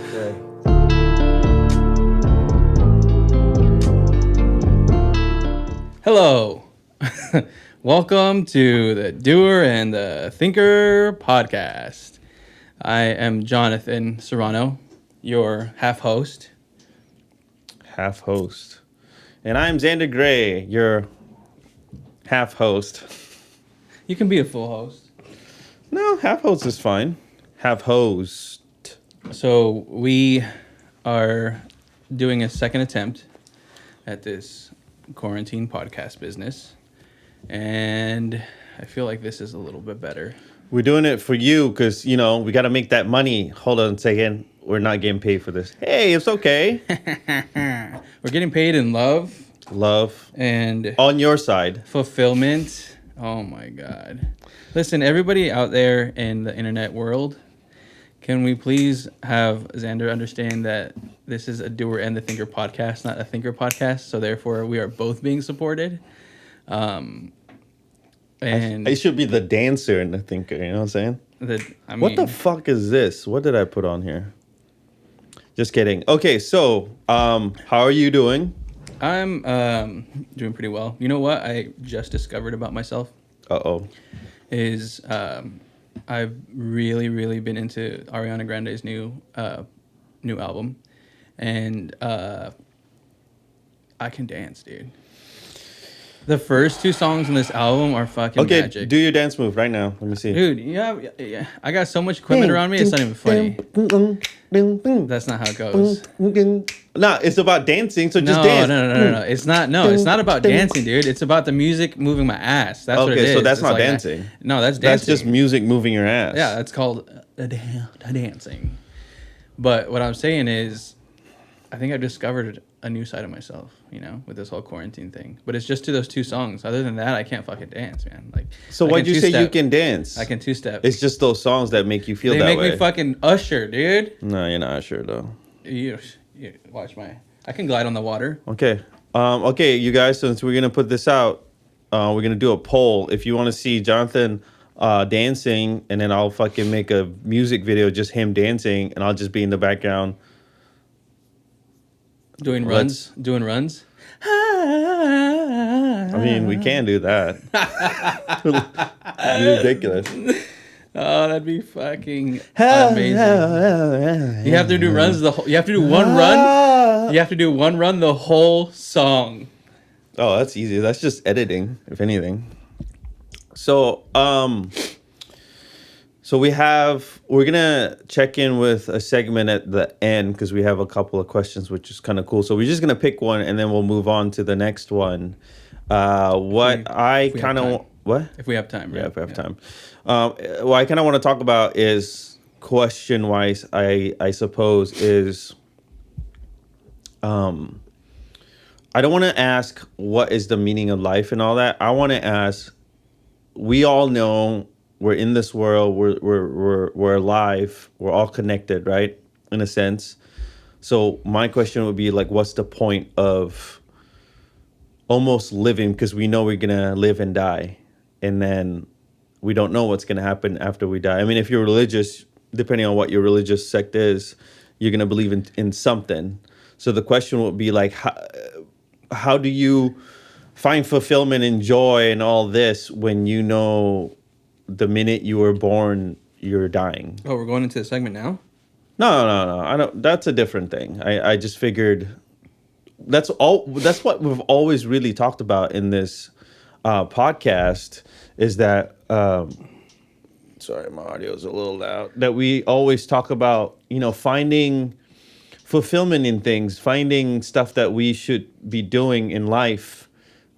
Okay. Hello. Welcome to the Doer and the Thinker podcast. I am Jonathan Serrano, your half host. Half host. And I'm Xander Gray, your half host. You can be a full host. No, half host is fine. Half host. So we are doing a second attempt at this quarantine podcast business. And I feel like this is a little bit better. We're doing it for you because, we got to make that money. Hold on a second. We're not getting paid for this. Hey, it's okay. We're getting paid in love. Love. And on your side. Fulfillment. Oh my God. Listen, everybody out there in the internet world, can we please have Xander understand that this is a Doer and the Thinker podcast, not a Thinker podcast. So therefore we are both being supported. And I should be the dancer and the thinker, you know what I'm saying? What the fuck is this? What did I put on here? Just kidding. Okay, so how are you doing? I'm doing pretty well. You know what I just discovered about myself? Is I've really been into Ariana Grande's new album, and I can dance, dude. The first two songs on this album are fucking magic. Okay, do your dance move right now. Let me see. Dude, yeah. I got so much equipment around me, it's not even funny. That's not how it goes. No, it's about dancing, so just dance. No. It's not about dancing, dude. It's about the music moving my ass. That's what it is. Okay, so that's not dancing. No, that's dancing. That's just music moving your ass. Yeah, that's called dancing. But what I'm saying is, I think I've discovered a new side of myself, with this whole quarantine thing. But it's just to those two songs. Other than that, I can't fucking dance, man. So why'd you say you can dance? I can two-step. It's just those songs that make you feel that way. They make me fucking Usher, dude. No, you're not Usher, though. You watch I can glide on the water. Okay. Okay, you guys, since we're going to put this out, we're going to do a poll. If you want to see Jonathan dancing, and then I'll fucking make a music video, just him dancing, and I'll just be in the background. Doing runs. I mean, we can do that. It's ridiculous. Oh, that'd be fucking amazing. You have to do runs you have to do one run. You have to do one run the whole song. Oh, that's easy. That's just editing, if anything. So, we're gonna check in with a segment at the end because we have a couple of questions, which is kind of cool. So we're just gonna pick one and then we'll move on to the next one. If we have time, right? Yeah, if we have time. What I kind of want to talk about is question-wise, I suppose, is I don't want to ask what is the meaning of life and all that. I want to ask, we all know we're in this world, we're alive, we're all connected, right? In a sense. So my question would be what's the point of almost living, because we know we're gonna live and die, and then we don't know what's gonna happen after we die. I mean, if you're religious, depending on what your religious sect is, you're gonna believe in something. So the question would be how do you find fulfillment and joy and all this when you know the minute you were born you're dying? Oh, we're going into the segment now? No. I don't. That's a different thing. I just figured that's what we've always really talked about in this podcast is that sorry, my audio's a little loud. That we always talk about, finding fulfillment in things, finding stuff that we should be doing in life.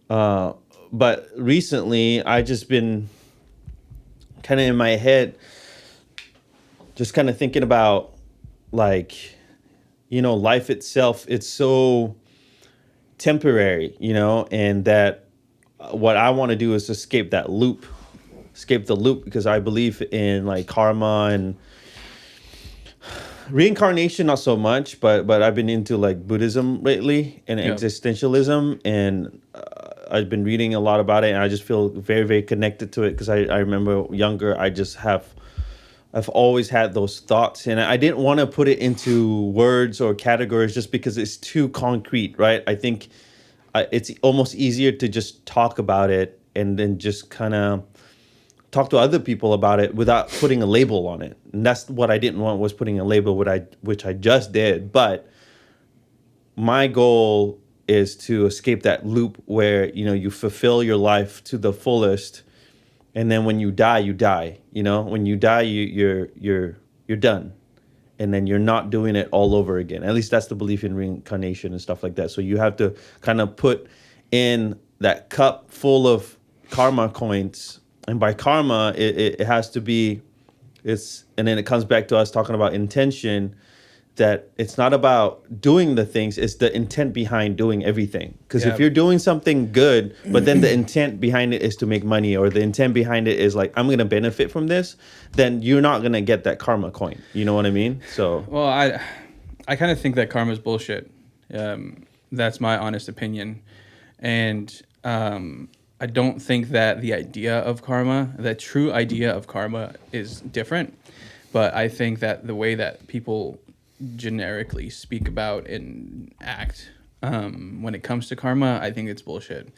But recently, I just been kind of in my head, just kind of thinking about life itself. It's so temporary, and that what I want to do is escape the loop, because I believe in karma and reincarnation, not so much, but I've been into Buddhism lately and existentialism, and I've been reading a lot about it, and I just feel very, very connected to it because I remember younger, I just have I've always had those thoughts, and I didn't want to put it into words or categories just because it's too concrete, right? I think it's almost easier to just talk about it and then just kind of talk to other people about it without putting a label on it. And that's what I didn't want, was putting a label, which I just did. But my goal is to escape that loop where, you fulfill your life to the fullest, and then when you die, you die. When you die, you're done, and then you're not doing it all over again. At least that's the belief in reincarnation and stuff like that. So you have to kind of put in that cup full of karma coins, and by karma, it has to be, and then it comes back to us talking about intention. That it's not about doing the things, it's the intent behind doing everything. Because if you're doing something good, but then the intent behind it is to make money, or the intent behind it is like, I'm going to benefit from this, then you're not going to get that karma coin. You know what I mean? So, well, I kind of think that karma is bullshit. That's my honest opinion. And I don't think that the idea of karma, the true idea of karma, is different. But I think that the way that people generically speak about and act when it comes to karma, I think it's bullshit.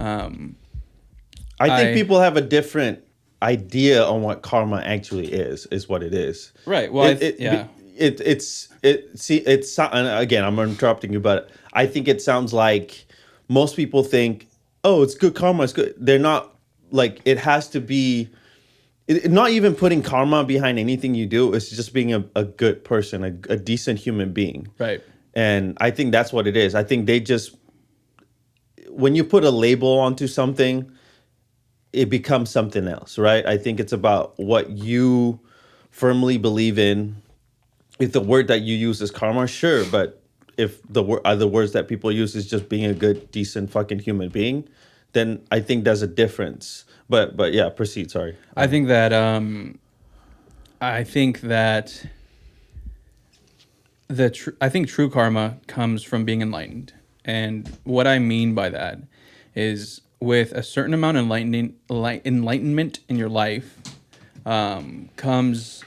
I think people have a different idea on what karma actually is what it is. Right. Well, it's and again, I'm interrupting you, but I think it sounds like most people think, oh, it's good karma, it's good. They're not, like, it has to be. Not even putting karma behind anything you do. It's just being a good person, a decent human being. Right. And I think that's what it is. I think they just, when you put a label onto something, it becomes something else, right? I think it's about what you firmly believe in. If the word that you use is karma, sure. But if the other words that people use is just being a good, decent fucking human being, then I think there's a difference. But yeah, proceed. Sorry. I think that true karma comes from being enlightened, and what I mean by that is, with a certain amount of enlightenment in your life, comes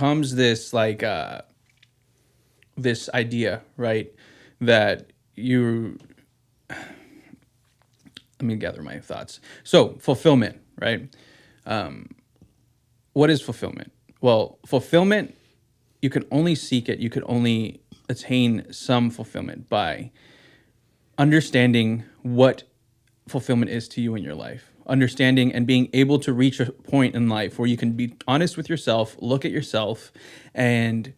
this this idea, right, that you. Let me gather my thoughts. So, fulfillment, right? What is fulfillment? Well, fulfillment, you can only seek it, you could only attain some fulfillment by understanding what fulfillment is to you in your life. Understanding and being able to reach a point in life where you can be honest with yourself, look at yourself, and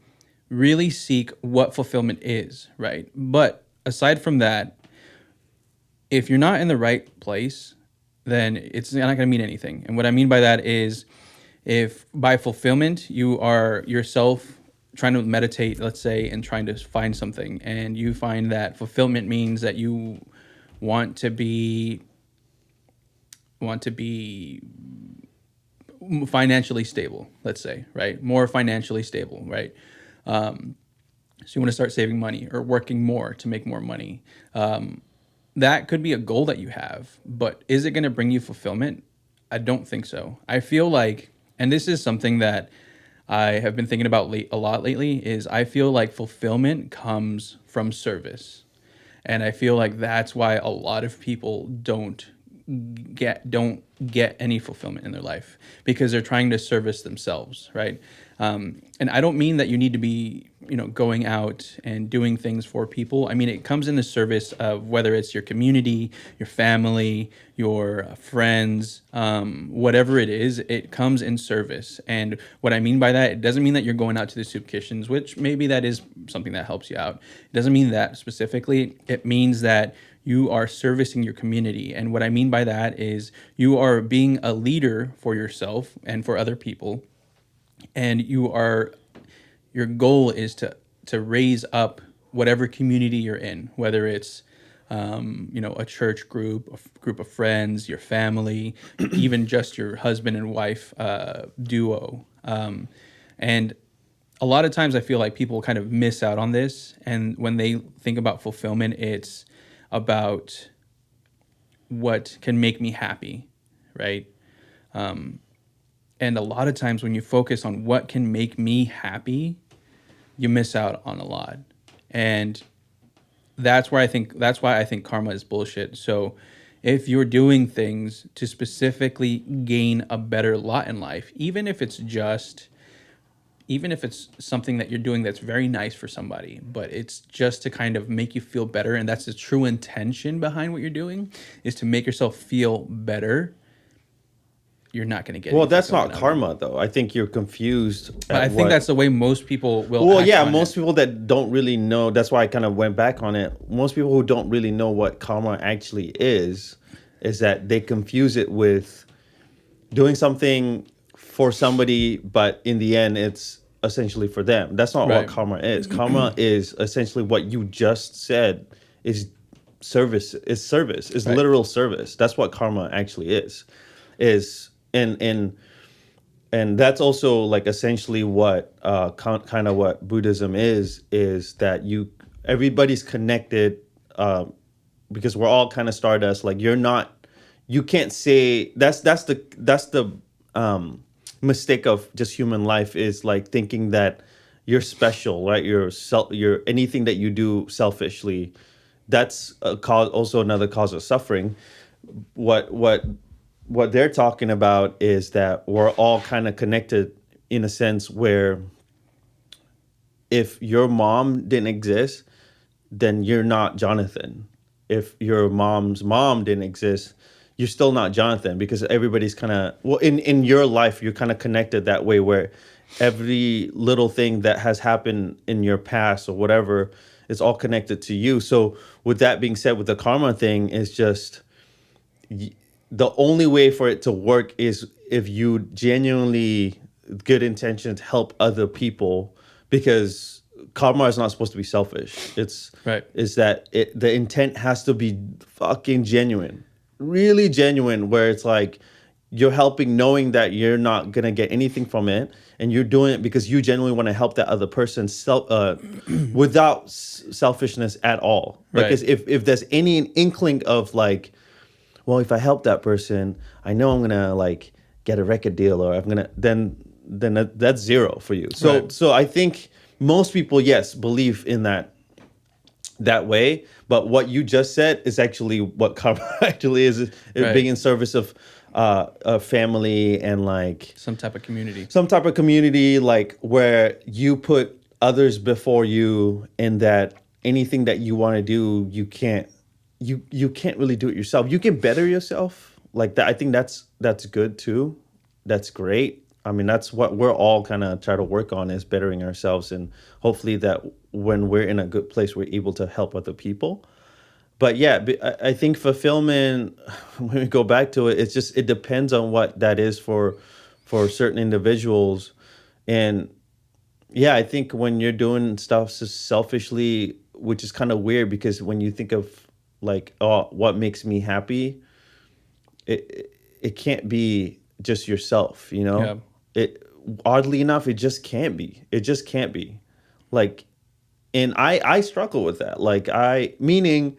really seek what fulfillment is, right? But aside from that, if you're not in the right place, then it's not going to mean anything. And what I mean by that is, if by fulfillment you are yourself trying to meditate, let's say, and trying to find something, and you find that fulfillment means that you want to be financially stable, let's say, right? More financially stable, right? So you want to start saving money or working more to make more money. That could be a goal that you have, but is it going to bring you fulfillment? I don't think so. I feel like, and this is something that I have been thinking about a lot lately, is I feel like fulfillment comes from service. And I feel like that's why a lot of people don't get any fulfillment in their life, because they're trying to service themselves, right? And I don't mean that you need to be, going out and doing things for people. I mean, it comes in the service of whether it's your community, your family, your friends, whatever it is, it comes in service. And what I mean by that, it doesn't mean that you're going out to the soup kitchens, which maybe that is something that helps you out. It doesn't mean that specifically. It means that you are servicing your community. And what I mean by that is you are being a leader for yourself and for other people. And your goal is to raise up whatever community you're in, whether it's a church group, a group of friends, your family, even just your husband and wife duo. And a lot of times I feel like people kind of miss out on this. And when they think about fulfillment, it's about what can make me happy, right? And a lot of times when you focus on what can make me happy, you miss out on a lot. And that's why I think karma is bullshit. So if you're doing things to specifically gain a better lot in life, even if it's something that you're doing that's very nice for somebody, but it's just to kind of make you feel better, and that's the true intention behind what you're doing, is to make yourself feel better, you're not going to get Well, anything that's from not it ever. karma, though. I think you're confused. But I think that's the way most people will Well, act yeah, on most it. people that don't really know, that's why I kind of went back on it. Most people who don't really know what karma actually is that they confuse it with doing something for somebody, but in the end, it's essentially for them. That's not what Right. karma is. Karma is essentially what you just said is service. Is service. Is Right. literal service. That's what karma actually is. Is and that's also like essentially what kind of what Buddhism is that everybody's connected because we're all kind of stardust. Like you can't say that's the mistake of just human life, is like thinking that you're special, right? You're anything that you do selfishly, that's a cause, also another cause of suffering. What they're talking about is that we're all kind of connected in a sense where if your mom didn't exist, then you're not Jonathan. If your mom's mom didn't exist, you're still not Jonathan, because everybody's kind of, well, in your life, you're kind of connected that way, where every little thing that has happened in your past or whatever is all connected to you. So with that being said, with the karma thing, is just the only way for it to work is if you genuinely good intentions help other people, because karma is not supposed to be selfish. It's Right. is that the intent has to be fucking genuine, really genuine, where it's like you're helping knowing that you're not gonna get anything from it, and you're doing it because you genuinely want to help that other person without selfishness at all. Like Right. if there's any inkling of like, well, if I help that person, I know I'm gonna like get a record deal, or I'm gonna that's zero for you. So Right. so I think most people, yes, believe in that way, but what you just said is actually what karma actually is Right. being in service of a family, and like Some type of community. some type of community, like where you put others before you, and that anything that you want to do, you can't really do it yourself. You can better yourself like that. I think that's good too. That's great. I mean, that's what we're all kind of try to work on, is bettering ourselves, and hopefully that when we're in a good place, we're able to help other people. But yeah, I think fulfillment, when we go back to it, it depends on what that is for certain individuals. And yeah, I think when you're doing stuff so selfishly, which is kind of weird, because when you think of like, oh, what makes me happy, it can't be just yourself, you know? Yeah. It oddly enough, it just can't be. It just can't be. Like, and I struggle with that. Like meaning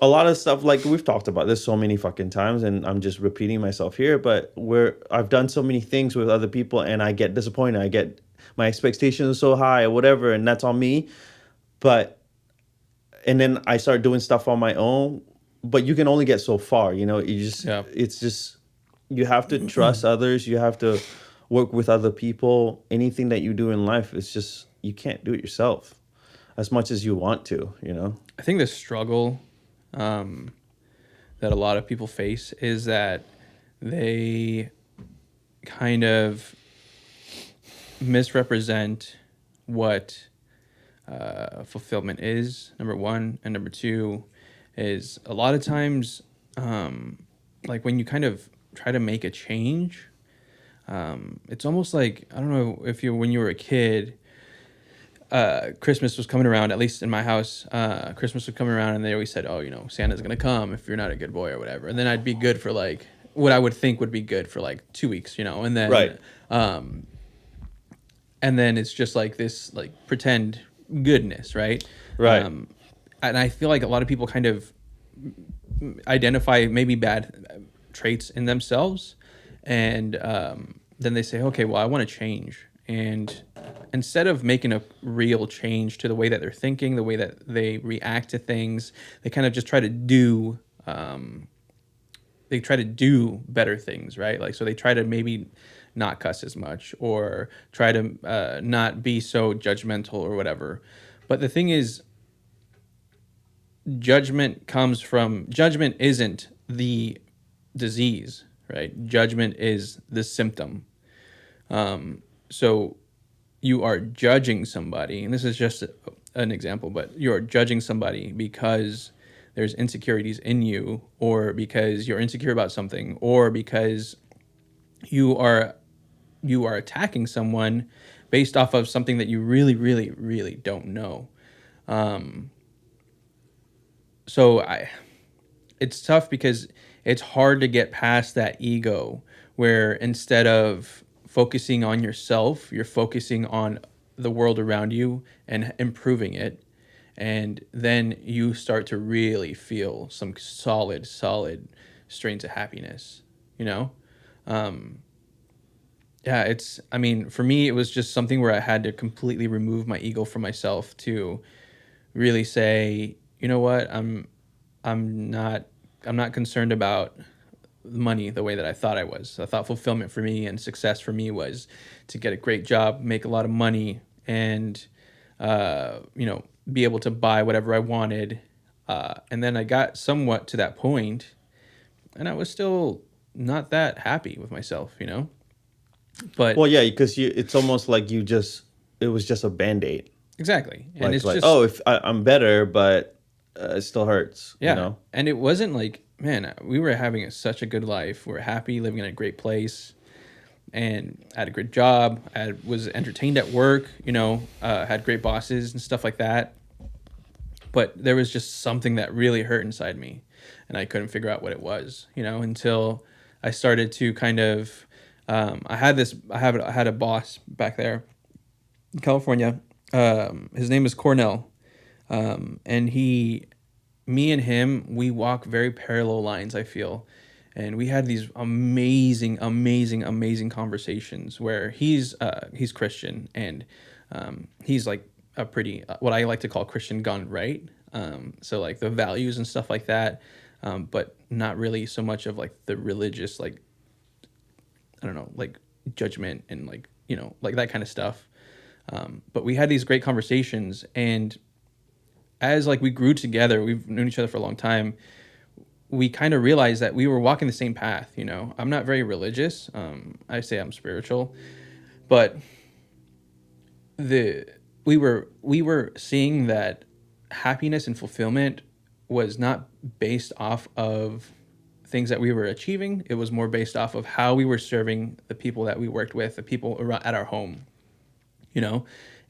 a lot of stuff, like we've talked about this so many fucking times, and I'm just repeating myself here, but where I've done so many things with other people and I get disappointed, I get my expectations are so high or whatever, and that's on me. But and then I start doing stuff on my own, but you can only get so far, you know. It's just you have to trust others, you have to work with other people. Anything that you do in life, it's just you can't do it yourself as much as you want to, you know. I think the struggle that a lot of people face is that they kind of misrepresent what fulfillment is, number one, and number two is a lot of times like when you kind of try to make a change, it's almost like, I don't know if when you were a kid, Christmas was coming around, at least in my house, Christmas was coming around, and they always said, oh, you know, Santa's gonna come if you're not a good boy or whatever. And then I'd be good for like what I would think would be good for like 2 weeks, you know, and then Right. And then it's just like this like pretend goodness, right? Right. And I feel like a lot of people kind of identify maybe bad traits in themselves, and then they say, okay, well, I want to change. And instead of making a real change to the way that they're thinking, the way that they react to things, they kind of just try to do, they try to do better things, right? Like, so they try to maybe not cuss as much, or try to not be so judgmental or whatever. But the thing is, judgment isn't the disease, right? Judgment is the symptom. So you are judging somebody, and this is just an example, but you are judging somebody because there's insecurities in you, or because you're insecure about something, or because you are attacking someone based off of something that you really, really, really don't know. So it's tough because it's hard to get past that ego, where instead of focusing on yourself, you're focusing on the world around you and improving it. And then you start to really feel some solid strains of happiness, you know? Yeah, I mean, for me, it was just something where I had to completely remove my ego from myself to really say, you know what, I'm not concerned about money the way that I thought I was. I thought fulfillment for me and success for me was to get a great job, make a lot of money, and be able to buy whatever I wanted. And then I got somewhat to that point, and I was still not that happy with myself, you know. But Well, yeah, because it's almost like it was just a Band-Aid. exactly, and Like, it's like just, oh, if I'm better, but it still hurts, yeah. you know? And it wasn't like, man, we were having such a good life. We were happy, living in a great place, and I had a great job. I was entertained at work, had great bosses and stuff like that. But there was just something that really hurt inside me, and I couldn't figure out what it was, until I started to kind of, I had a boss back there in California. His name is Cornell. And me and him, we walk very parallel lines, I feel. And we had these amazing, amazing, amazing conversations where he's Christian, and he's like a pretty, what I like to call Christian gone right. So like the values and stuff like that, but not really so much of like the religious, like, I don't know, like judgment and like, like that kind of stuff. But we had these great conversations, and as like we grew together, we've known each other for a long time, we kind of realized that we were walking the same path. I'm not very religious. I say I'm spiritual, but we were seeing that happiness and fulfillment was not based off of things that we were achieving. It was more based off of how we were serving the people that we worked with, the people at our home,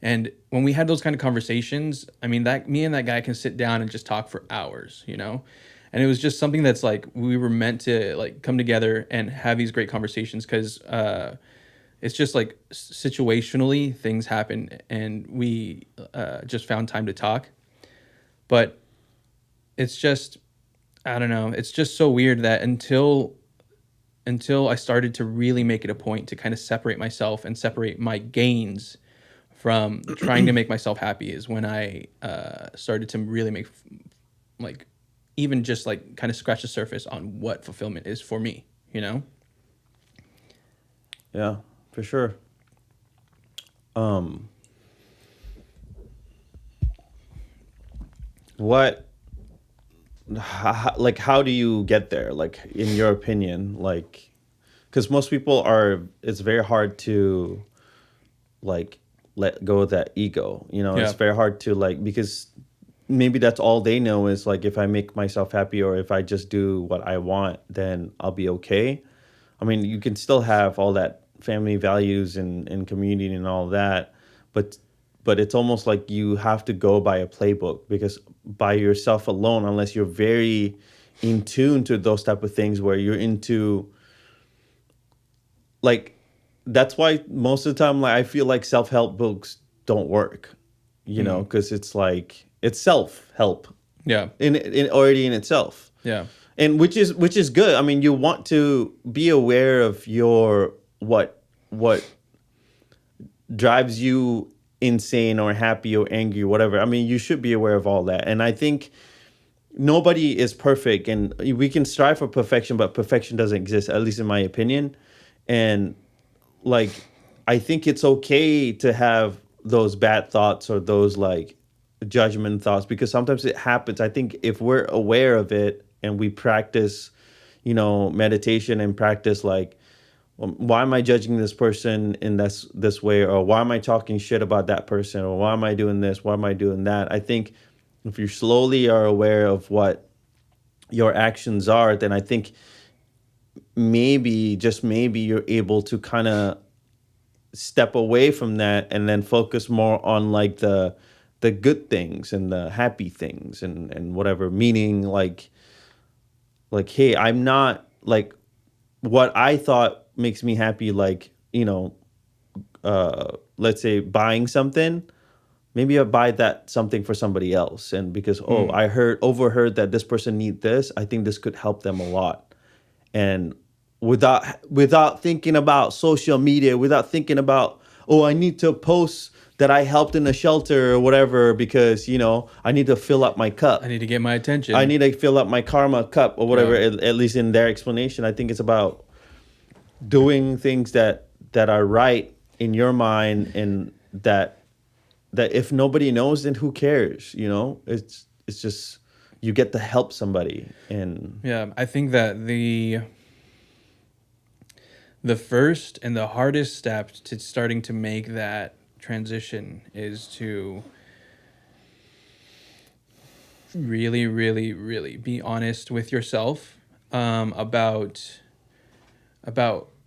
And when we had those kind of conversations, I mean, that me and that guy can sit down and just talk for hours, And it was just something that's like, we were meant to like come together and have these great conversations, because it's just like situationally things happen, and we just found time to talk. But it's just, I don't know, it's just so weird that until I started to really make it a point to kind of separate myself and separate my gains from trying to make myself happy, is when I started to really make, like, even just like kind of scratch the surface on what fulfillment is for me, Yeah, for sure. How do you get there? Like, in your opinion, like, because most people it's very hard to like let go of that ego, Yeah. It's very hard to, like, because maybe that's all they know is like, if I make myself happy, or if I just do what I want, then I'll be okay. I mean, you can still have all that family values and community and all that, but it's almost like you have to go by a playbook, because by yourself alone, unless you're very in tune to those type of things, where you're into, like, that's why most of the time, like, I feel like self-help books don't work, because it's like, it's self-help Yeah. in already in itself. Yeah. And which is good. I mean, you want to be aware of your what drives you insane or happy or angry or whatever. I mean, you should be aware of all that. And I think nobody is perfect, and we can strive for perfection, but perfection doesn't exist, at least in my opinion. And like, I think it's okay to have those bad thoughts or those like judgment thoughts, because sometimes it happens. I think if we're aware of it and we practice, meditation and practice like, why am I judging this person in this way, or why am I talking shit about that person, or why am I doing this, why am I doing that? I think if you slowly are aware of what your actions are, then I think maybe, just maybe, you're able to kind of step away from that and then focus more on like the good things and the happy things and whatever, meaning like hey, I'm not like, what I thought makes me happy, like, let's say buying something, maybe I buy that something for somebody else, and because I overheard that this person need this, I think this could help them a lot. And without thinking about social media, without thinking about, I need to post that I helped in a shelter or whatever, because I need to fill up my cup. I need to get my attention. I need to fill up my karma cup or whatever. At least in their explanation, I think it's about doing things that are right in your mind, and that if nobody knows, then who cares? It's just, you get to help somebody. And yeah, I think that the first and the hardest step to starting to make that transition is to really, really, really be honest with yourself about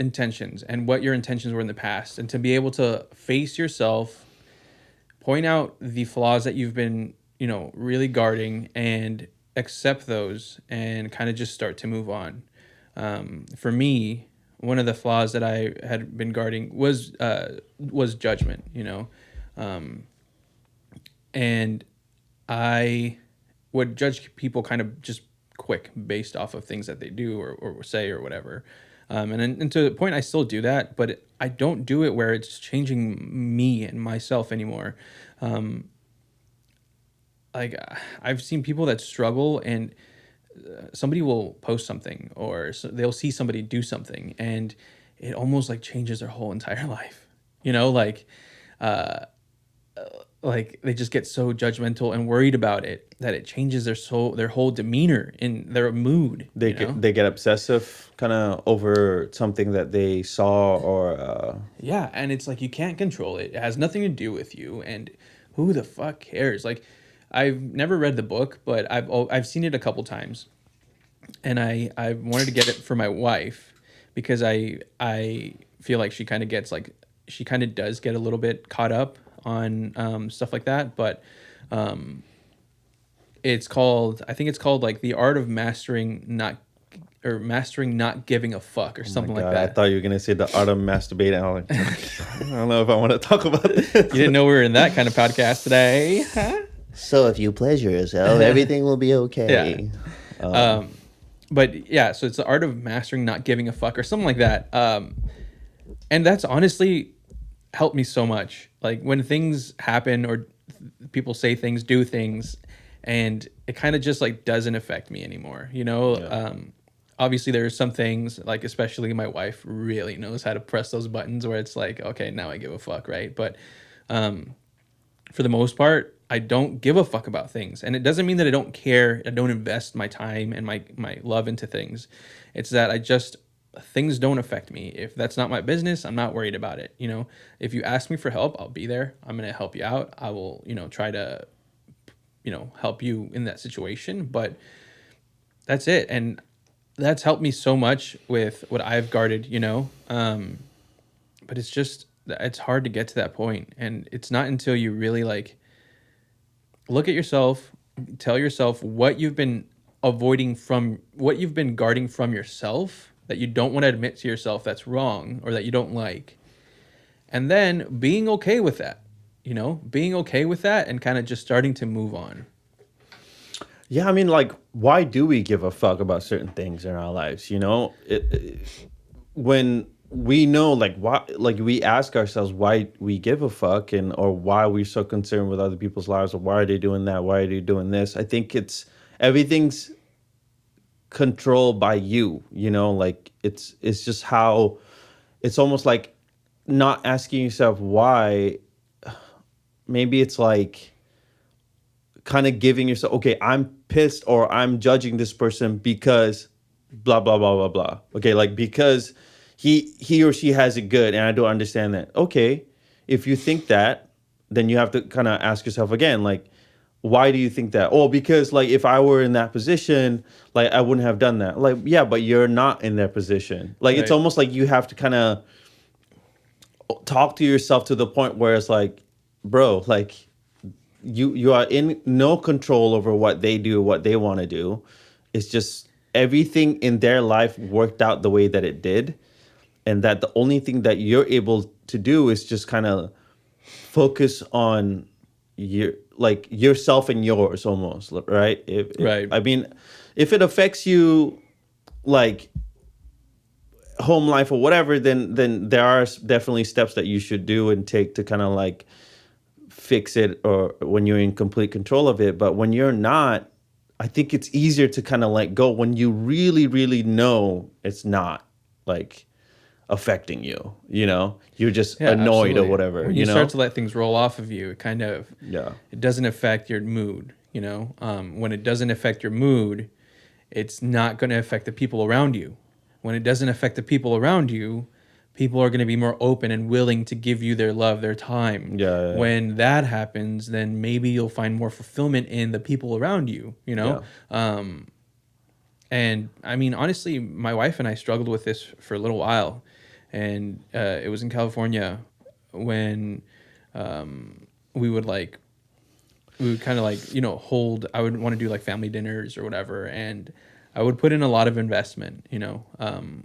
intentions and what your intentions were in the past, and to be able to face yourself, point out the flaws that you've been, really guarding, and accept those, and kind of just start to move on. For me, one of the flaws that I had been guarding was judgment, and I would judge people kind of just quick based off of things that they do or say or whatever. And to the point, I still do that, but I don't do it where it's changing me and myself anymore. Like, I've seen people that struggle, and somebody will post something, or they'll see somebody do something, and it almost like changes their whole entire life. Like they just get so judgmental and worried about it that it changes their whole demeanor in their mood. They get obsessive kind of over something that they saw, or yeah, and it's like you can't control it. It has nothing to do with you, and who the fuck cares? Like, I've never read the book, but I've seen it a couple times, and I wanted to get it for my wife, because I feel like she kind of does get a little bit caught up on stuff like that, but I think it's called like The Art of Mastering Not Giving a Fuck, or something like that. I thought you were gonna say The Art of Masturbating. I'm like, I don't know if I want to talk about this. You didn't know we were in that kind of podcast today, huh? So if you pleasure yourself, everything will be okay. Yeah. But yeah, so it's The Art of Mastering Not Giving a Fuck, or something like that. And that's honestly helped me so much. Like, when things happen, or people say things, do things, and it kind of just like doesn't affect me anymore. Yeah. Obviously there are some things, like especially my wife really knows how to press those buttons where it's like, okay, now I give a fuck, right? But for the most part, I don't give a fuck about things. And it doesn't mean that I don't care, I don't invest my time and my love into things. It's that things don't affect me. If that's not my business, I'm not worried about it. If you ask me for help, I'll be there. I'm going to help you out. I will, try to, help you in that situation, but that's it. And that's helped me so much with what I've guarded, but it's hard to get to that point. And it's not until you really like look at yourself, tell yourself what you've been guarding from yourself, that you don't want to admit to yourself that's wrong, or that you don't like. And then being okay with that, and kind of just starting to move on. Yeah, I mean, like, why do we give a fuck about certain things in our lives? When we know like why, like we ask ourselves why we give a fuck, and or why we're so concerned with other people's lives, or why are they doing that, why are they doing this. I think it's everything's controlled by you, you know, like it's just how it's almost like not asking yourself why. Maybe it's like kind of giving yourself, okay, I'm pissed or I'm judging this person because blah blah blah blah blah. Okay, like because he or she has it good and I don't understand that. Okay, if you think that, then you have to kind of ask yourself again, like, why do you think that? Oh, because like if I were in that position, like I wouldn't have done that. Like, yeah, but you're not in their position. Like it's Right. almost like you have to kind of talk to yourself to the point where it's like, bro, like you are in no control over what they do, what they want to do. It's just everything in their life worked out the way that it did, and that the only thing that you're able to do is just kind of focus on your like yourself and yours almost, right? Right. I mean, if it affects you like home life or whatever, then there are definitely steps that you should do and take to kind of like fix it, or when you're in complete control of it. But when you're not, I think it's easier to kind of let go when you really really know it's not like affecting you, you know, you're just Yeah, annoyed absolutely. or whatever, When you you know. start to let things roll off of you, it kind of Yeah. it doesn't affect your mood. You know, when it doesn't affect your mood, it's not going to affect the people around you. When it doesn't affect the people around you, people are going to be more open and willing to give you their love, their time. Yeah. When that happens, then maybe you'll find more fulfillment in the people around you. You know. And I mean, honestly, my wife and I struggled with this for a little while, and it was in California when we would like, we would kind of like, you know, hold, I would want to do like family dinners or whatever, and I would put in a lot of investment, you know,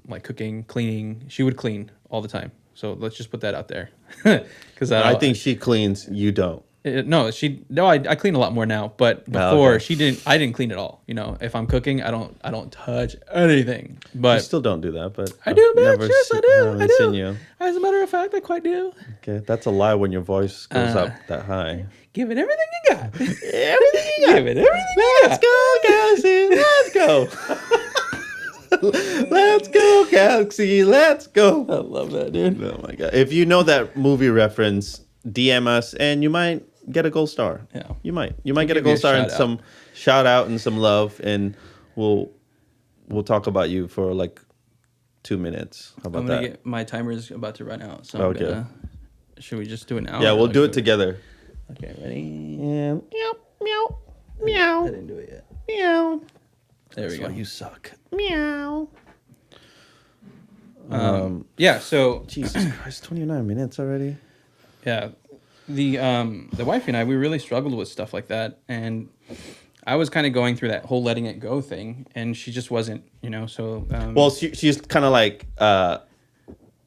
like cooking, cleaning. She would clean all the time. So let's just put that out there. Because I think she cleans, you don't. I clean a lot more now, but before she didn't. I didn't clean at all. You know, if I'm cooking, I don't touch anything. You But still don't do that, but I do, bitch. never Yes, I I do. haven't I do. seen you. As a matter of fact, I quite do. Okay, that's a lie when your voice goes up that high. Give it everything you got. Everything you got. Give it everything you Let's got. go, Galaxy. Let's go. Let's go, Galaxy. Let's go. I love that, dude. Oh my god! If you know that movie reference, DM us, and you might get a gold star. Yeah. You might get a give you gold a star and shout out. some shout out and some love, and we'll talk about you for like 2 minutes. How about I'm gonna that? get my timer's about to run out, so Okay. I'm gonna. Should we just do it now? Yeah, or we'll like do it together. Okay, ready? Yeah. Meow, meow, I meow, didn't do it yet. meow. There we That's go. why you suck. Meow. Yeah. So Jesus Christ, 29 minutes already. yeah, the wife and I, we really struggled with stuff like that, and I was kind of going through that whole letting it go thing, and she just wasn't, you know. So Well, she's kind of like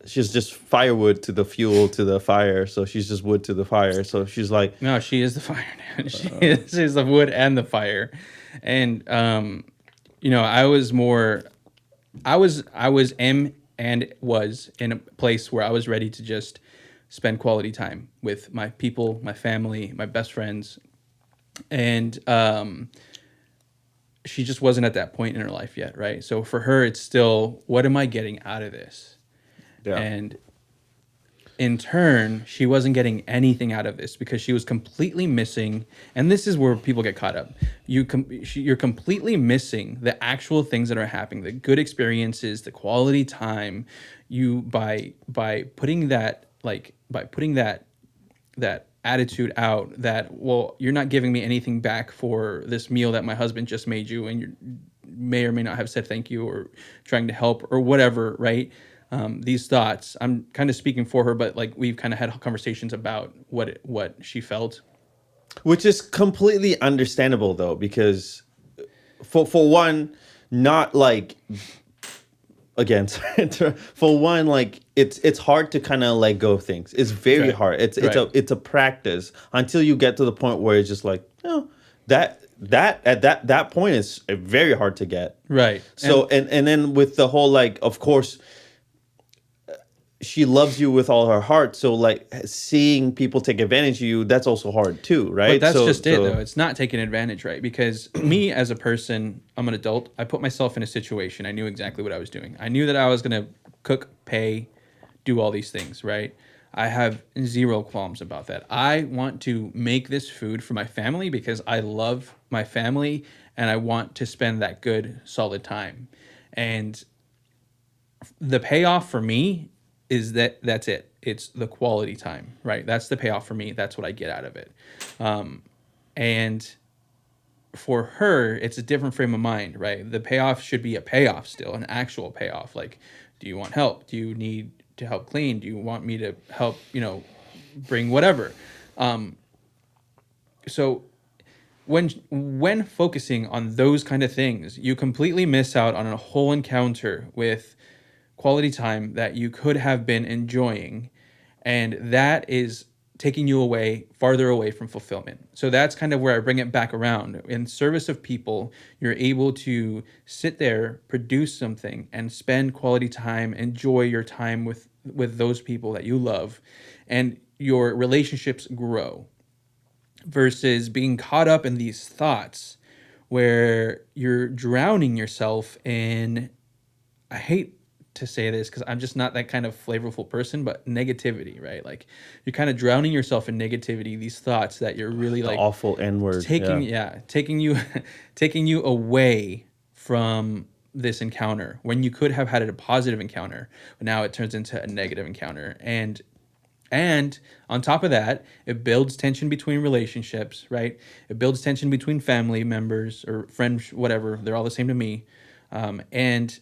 she's just firewood to the fuel to the fire, so she's just wood to the fire. So she's like, no, she is the fire. Dude. She's the wood and the fire, and you know, I was in a place where I was ready to just spend quality time with my people, my family, my best friends, and she just wasn't at that point in her life yet, right? So for her, it's still, what am I getting out of this? yeah, And in turn, she wasn't getting anything out of this because she was completely missing. And this is where people get caught up. You're completely missing the actual things that are happening, the good experiences, the quality time. You by putting that that attitude out that, well, you're not giving me anything back for this meal that my husband just made you, and you may or may not have said thank you or trying to help or whatever, right? These thoughts, I'm kind of speaking for her, but like we've kind of had conversations about what she felt. which is completely understandable though, because for one, not like again, for one, like it's hard to kind of let go of things. It's very Right. hard. It's Right. it's a practice until you get to the point where it's just like, oh, that at that point is very hard to get. Right. So and then with the whole like, of course, she loves you with all her heart. So like seeing people take advantage of you, that's also hard too, right? But that's So just it, though. It's not taking advantage, right? Because me as a person, I'm an adult. I put myself in a situation. I knew exactly what I was doing. I knew that I was going to cook, pay, do all these things, right? I have zero qualms about that. I want to make this food for my family because I love my family and I want to spend that good, solid time. And the payoff for me is that's it. It's the quality time, right? That's the payoff for me. That's what I get out of it. And for her, it's a different frame of mind, right? The payoff should be a payoff still, an actual payoff. Like, do you want help? Do you need to help clean? Do you want me to help, bring whatever? So when focusing on those kind of things, you completely miss out on a whole encounter with quality time that you could have been enjoying, and that is taking you farther away from fulfillment. So that's kind of where I bring it back around. In service of people, you're able to sit there, produce something, and spend quality time, enjoy your time with those people that you love, and your relationships grow, versus being caught up in these thoughts where you're drowning yourself in, I hate to say this because I'm just not that kind of flavorful person, but negativity, right? Like you're kind of drowning yourself in negativity, these thoughts that you're really the like awful N word. taking you taking you away from this encounter when you could have had a positive encounter, but now it turns into a negative encounter. And on top of that, it builds tension between relationships, right? It builds tension between family members or friends, whatever. They're all the same to me. And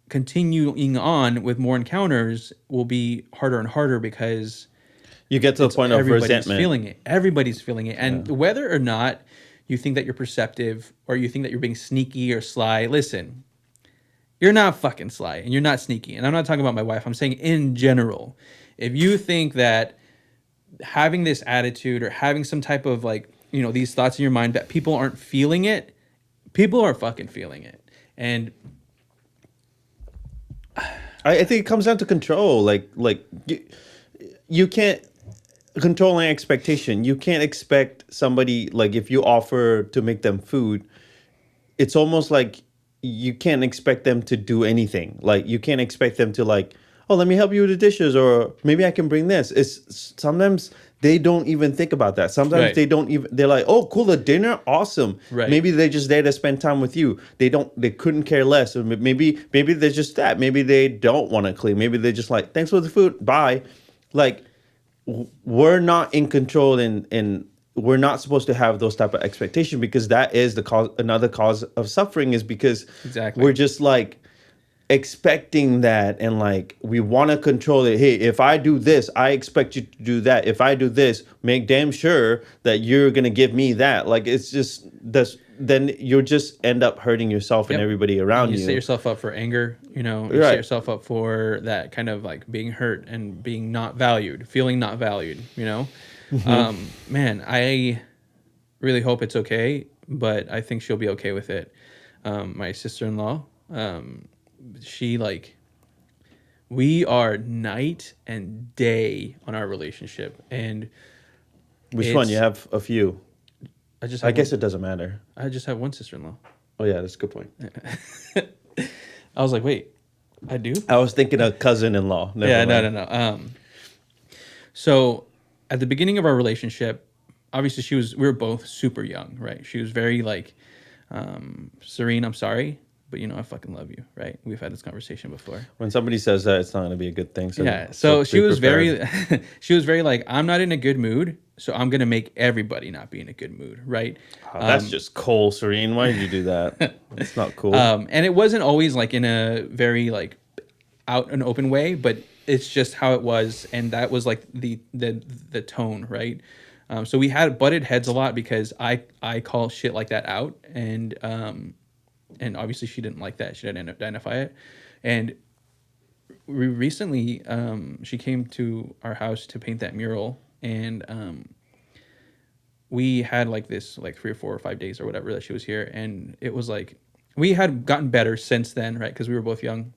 continuing on with more encounters will be harder and harder because you get to the point of resentment. Everybody's feeling it. And whether or not you think that you're perceptive or you think that you're being sneaky or sly, listen, you're not fucking sly and you're not sneaky. And I'm not talking about my wife. I'm saying in general. If you think that having this attitude or having some type of these thoughts in your mind that people aren't feeling it, people are fucking feeling it. And I think it comes down to control. Like you can't control an expectation. You can't expect somebody, like if you offer to make them food, it's almost like you can't expect them to do anything. Like you can't expect them to oh, let me help you with the dishes, or maybe I can bring this. It's sometimes they don't even think about that. Sometimes they don't even, they're like, oh, cool, the dinner, awesome. Right. Maybe they're just there to spend time with you. They couldn't care less. Or maybe they're just that. Maybe they don't want to clean. Maybe they're just like, thanks for the food, bye. Like, we're not in control, and we're not supposed to have those type of expectations, because that is the cause. Another cause of suffering is because we're just expecting that, and we want to control it. Hey, if I do this, I expect you to do that. If I do this, make damn sure that you're gonna give me that. It's just this. Then you'll just end up hurting yourself and everybody around you. You set yourself up for anger. You set yourself up for that kind of being hurt and being not valued, feeling not valued. Mm-hmm. Man, I really hope it's okay, but I think she'll be okay with it. My sister-in-law. She we are night and day on our relationship. And which one? You have a few. I guess it doesn't matter. I just have one sister-in-law. Oh yeah, that's a good point. I was like, wait, I do? I was thinking a cousin-in-law. No. So at the beginning of our relationship, obviously we were both super young, right? She was very Serene, I'm sorry, but I fucking love you, right? We've had this conversation before. When somebody says that, it's not going to be a good thing. So she was very, she was very I'm not in a good mood, so I'm going to make everybody not be in a good mood, right? Oh, that's just cold, Serene. Why did you do that? That's not cool. And it wasn't always in a very out and open way, but it's just how it was, and that was the tone, right? So we had butted heads a lot because I call shit like that out, and obviously she didn't like that. She didn't identify it. And recently, she came to our house to paint that mural, and we had this 3 or 4 or 5 days or whatever that she was here, and it was we had gotten better since then, right? Because we were both young.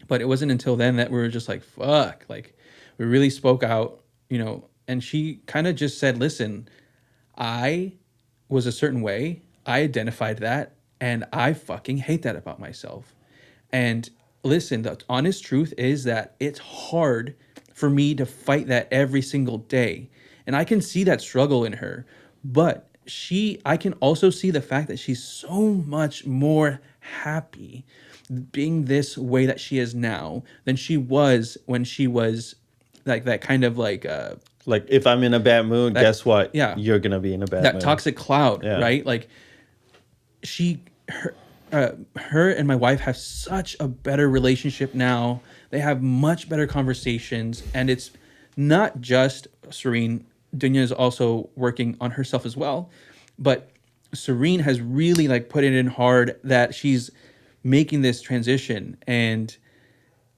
But it wasn't until then that we were just like, fuck, like we really spoke out, and she kind of just said, listen, I was a certain way. I identified that and I fucking hate that about myself. And listen, the honest truth is that it's hard for me to fight that every single day. And I can see that struggle in her. But I can also see the fact that she's so much more happy being this way that she is now than she was when she was like that kind of Like if I'm in a bad mood, guess what? Yeah. You're gonna be in a bad that mood. toxic cloud, Yeah. right? Like her and my wife have such a better relationship now. They have much better conversations, and it's not just Serene. Dunya is also working on herself as well, but Serene has really like put it in hard that she's making this transition, and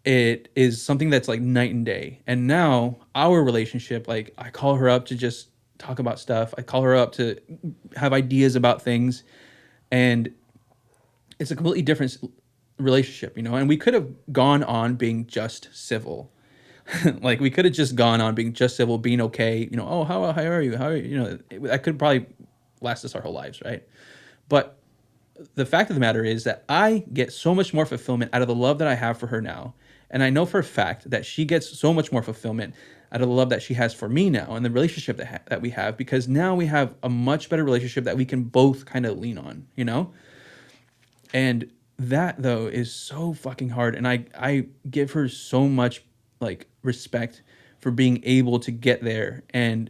it is something that's like night and day. And now our relationship, like I call her up to just talk about stuff. I call her up to have ideas about things, and it's a completely different relationship, and we could have gone on being just civil. Like we could have just gone on being just civil, being okay, oh, how are you? How are you? That could probably last us our whole lives, right? But the fact of the matter is that I get so much more fulfillment out of the love that I have for her now. And I know for a fact that she gets so much more fulfillment out of the love that she has for me now and the relationship that we have, because now we have a much better relationship that we can both kind of lean on, And that though is so fucking hard. And I give her so much like respect for being able to get there. And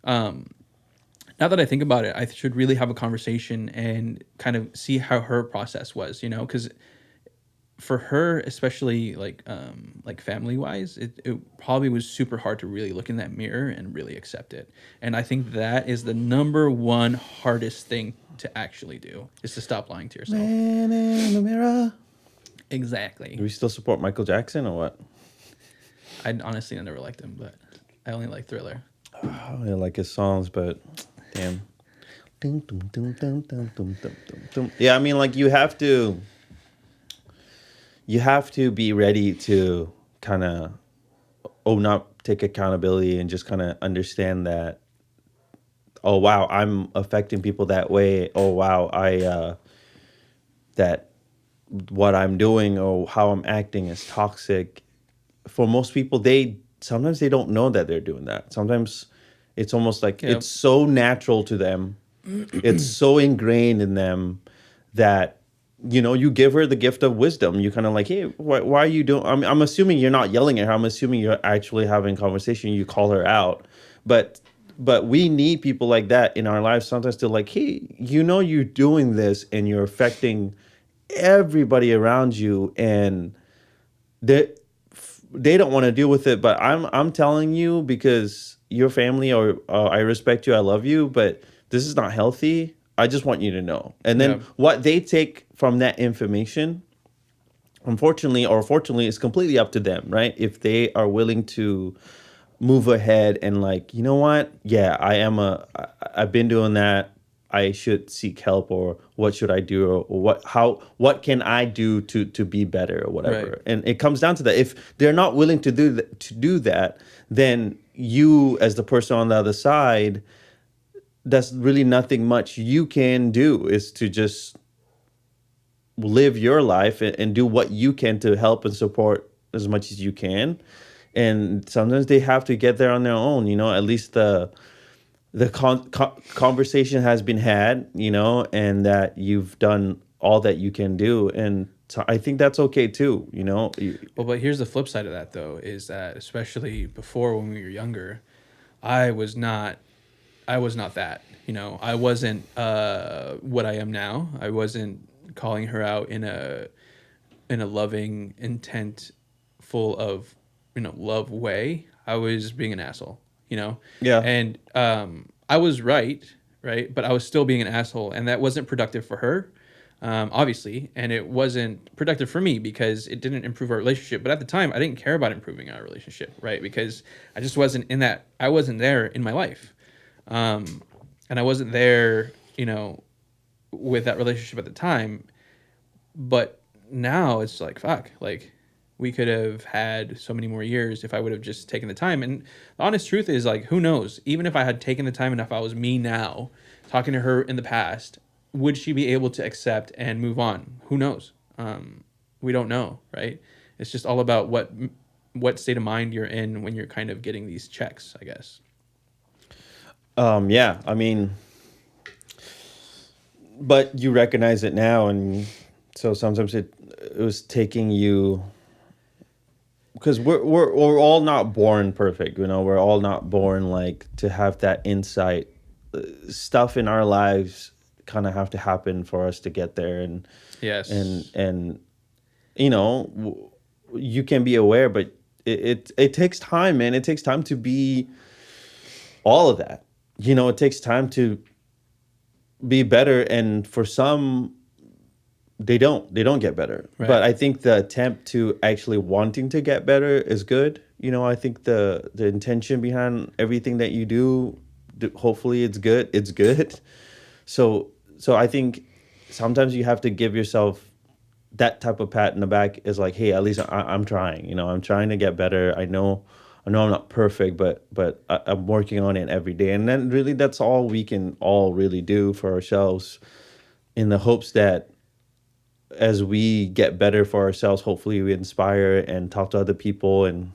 now that I think about it, I should really have a conversation and kind of see how her process was, because for her, especially like family wise, it probably was super hard to really look in that mirror and really accept it. And I think that is the number one hardest thing to actually do, is to stop lying to yourself. Man in the mirror. Exactly. Do we still support Michael Jackson or what? I honestly never liked him, but I only like Thriller. Oh, I like his songs, but damn. Yeah, I mean, like you have to be ready to kind of own up, take accountability, and just kind of understand that, oh wow, I'm affecting people that way. Oh wow, that what I'm doing or how I'm acting is toxic. For most people, sometimes they don't know that they're doing that. Sometimes it's almost like it's so natural to them. It's so ingrained in them that, you give her the gift of wisdom. You kind of like, hey, why are you doing? I'm assuming you're not yelling at her. I'm assuming you're actually having a conversation. You call her out, but we need people like that in our lives sometimes to like, hey, you're doing this and you're affecting everybody around you, and they don't want to deal with it. But I'm telling you because your family or I respect you, I love you, but this is not healthy. I just want you to know. And then what they take from that information, unfortunately or fortunately, is completely up to them, right? If they are willing to move ahead and like, you know what? Yeah, I've been doing that. I should seek help, or what should I do, or what can I do to be better, or whatever. Right. And it comes down to that. If they're not willing to do that, then you, as the person on the other side, that's really nothing much you can do, is to just live your life and do what you can to help and support as much as you can. And sometimes they have to get there on their own, at least the conversation has been had, and that you've done all that you can do. And so I think that's okay too, Well, but here's the flip side of that though, is that especially before, when we were younger, I was not that, I wasn't what I am now. I wasn't calling her out in a loving, intent, full of, love way. I was being an asshole, Yeah. And I was right, but I was still being an asshole, and that wasn't productive for her, obviously, and it wasn't productive for me because it didn't improve our relationship. But at the time, I didn't care about improving our relationship, right? Because I just wasn't in that. I wasn't there in my life, and I wasn't there, with that relationship at the time. But now it's like, fuck, like we could have had so many more years if I would have just taken the time. And the honest truth is, like, who knows? Even if I had taken the time and if I was me now, talking to her in the past, would she be able to accept and move on? Who knows? We don't know, right? It's just all about what state of mind you're in when you're kind of getting these checks, I guess. Yeah, I mean, but you recognize it now, and so sometimes it was taking you, because we're all not born perfect, you know. We're all not born like to have that insight. Stuff in our lives kind of have to happen for us to get there, and Yes, and you know, you can be aware, but it takes time, man. It takes time to be all of that. You know, it takes time to be better, and for some, they don't get better. Right. But I think the attempt to actually wanting to get better is good. You know, I think the intention behind everything that you do, hopefully it's good. So I think sometimes you have to give yourself that type of pat in the back, is like, hey, at least I'm trying. You know, I'm trying to get better. I know I'm not perfect, but I'm working on it every day. And then really, that's all we can all really do for ourselves, in the hopes that as we get better for ourselves, hopefully we inspire and talk to other people and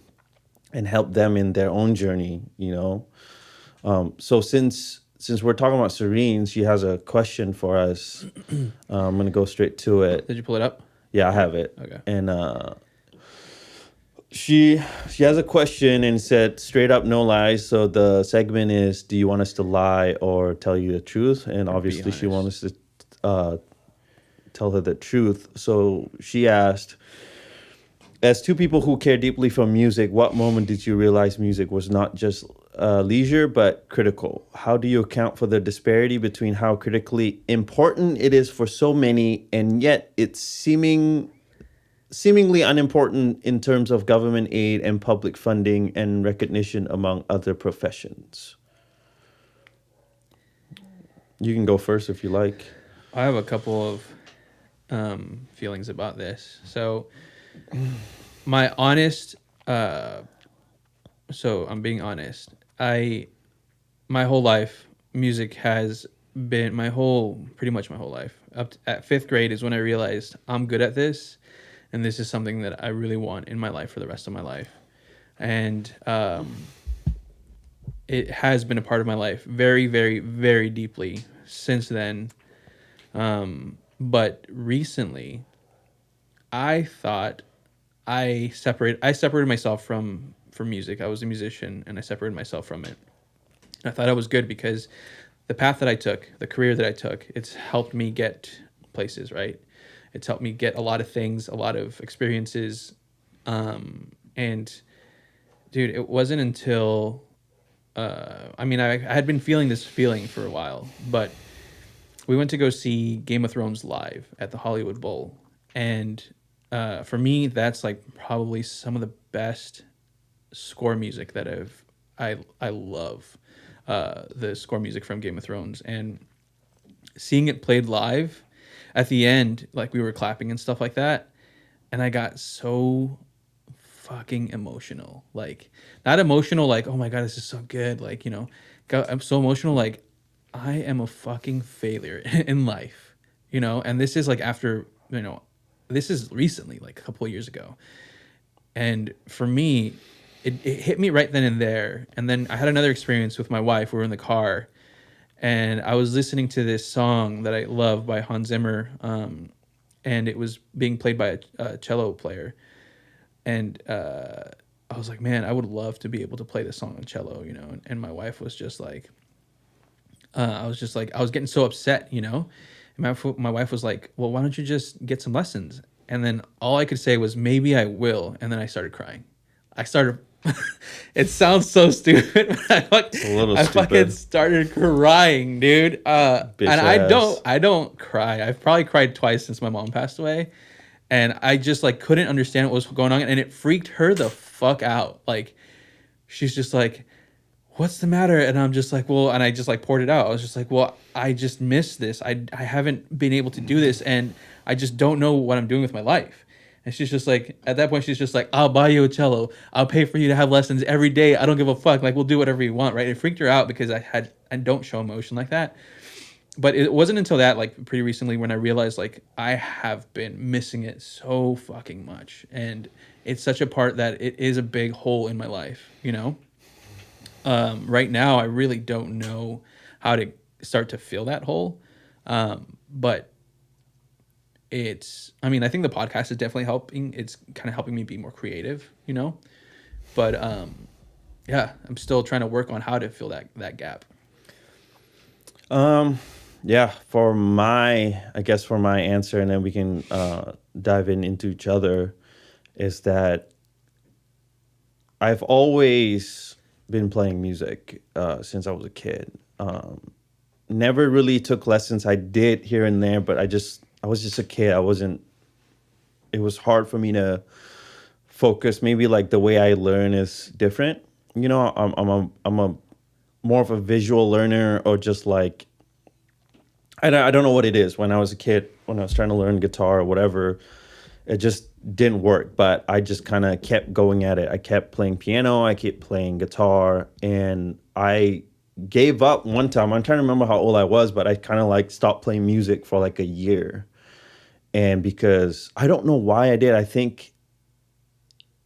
help them in their own journey, you know. So since we're talking about Serene, she has a question for us. I'm going to go straight to it. Did you pull it up? Yeah, I have it. Okay. And she has a question and said, straight up, no lies. So the segment is, do you want us to lie or tell you the truth? And obviously she wants us to tell her the truth. So she asked, as two people who care deeply for music, what moment did you realize music was not just leisure, but critical? How do you account for the disparity between how critically important it is for so many, and yet it's seemingly unimportant in terms of government aid and public funding and recognition among other professions? You can go first if you like. I have a couple of feelings about this. So my honest, so I'm being honest. My whole life, music has been pretty much my whole life. At 5th grade is when I realized I'm good at this, and this is something that I really want in my life for the rest of my life. And it has been a part of my life very, very, very deeply since then. But recently, I thought I separated myself from music. I was a musician, and I separated myself from it. I thought I was good because the path that I took, the career that I took, it's helped me get places, right? It's helped me get a lot of things, a lot of experiences. And dude, it wasn't until, I had been feeling this feeling for a while, but we went to go see Game of Thrones live at the Hollywood Bowl. And for me, that's like probably some of the best score music that I love. The score music from Game of Thrones, and seeing it played live at the end, like we were clapping and stuff like that, and I got so fucking emotional. Like, not emotional like, oh my god, this is so good, like, you know, I'm so emotional like I am a fucking failure in life, you know. And this is like after, you know, this is recently, like a couple of years ago. And for me, it hit me right then and there. And then I had another experience with my wife. We were in the car, and I was listening to this song that I love by Hans Zimmer, and it was being played by a cello player. And I was like, man, I would love to be able to play this song on cello, you know. And my wife was just like, I was getting so upset, you know. And my wife was like, well, why don't you just get some lessons? And then all I could say was, maybe I will. And then I started crying. It sounds so stupid, but I fucking started crying, dude. And I don't cry. I've probably cried twice since my mom passed away. And I just like couldn't understand what was going on. And it freaked her the fuck out. Like, she's just like, what's the matter? And I'm just like, well, and I just like poured it out. I was just like, well, I just missed this. I haven't been able to do this, and I just don't know what I'm doing with my life. And she's just like, at that point, she's just like, I'll buy you a cello. I'll pay for you to have lessons every day. I don't give a fuck. Like, we'll do whatever you want, right? It freaked her out because I don't show emotion like that. But it wasn't until that, like, pretty recently when I realized, like, I have been missing it so fucking much. And it's such a part that it is a big hole in my life, you know? Right now, I really don't know how to start to fill that hole. But I mean, I think the podcast is definitely helping. It's kind of helping me be more creative, you know? But yeah, I'm still trying to work on how to fill that gap. Yeah, for my answer, and then we can dive into each other, is that I've always been playing music since I was a kid. Never really took lessons. I did here and there, but I was just a kid. It was hard for me to focus. Maybe like the way I learn is different. You know, I'm a more of a visual learner, or just like, I don't know what it is. When I was a kid, when I was trying to learn guitar or whatever, it just didn't work. But I just kind of kept going at it. I kept playing piano. I kept playing guitar. And I gave up one time. I'm trying to remember how old I was, but I kind of like stopped playing music for like a year. And because I don't know why I did, I think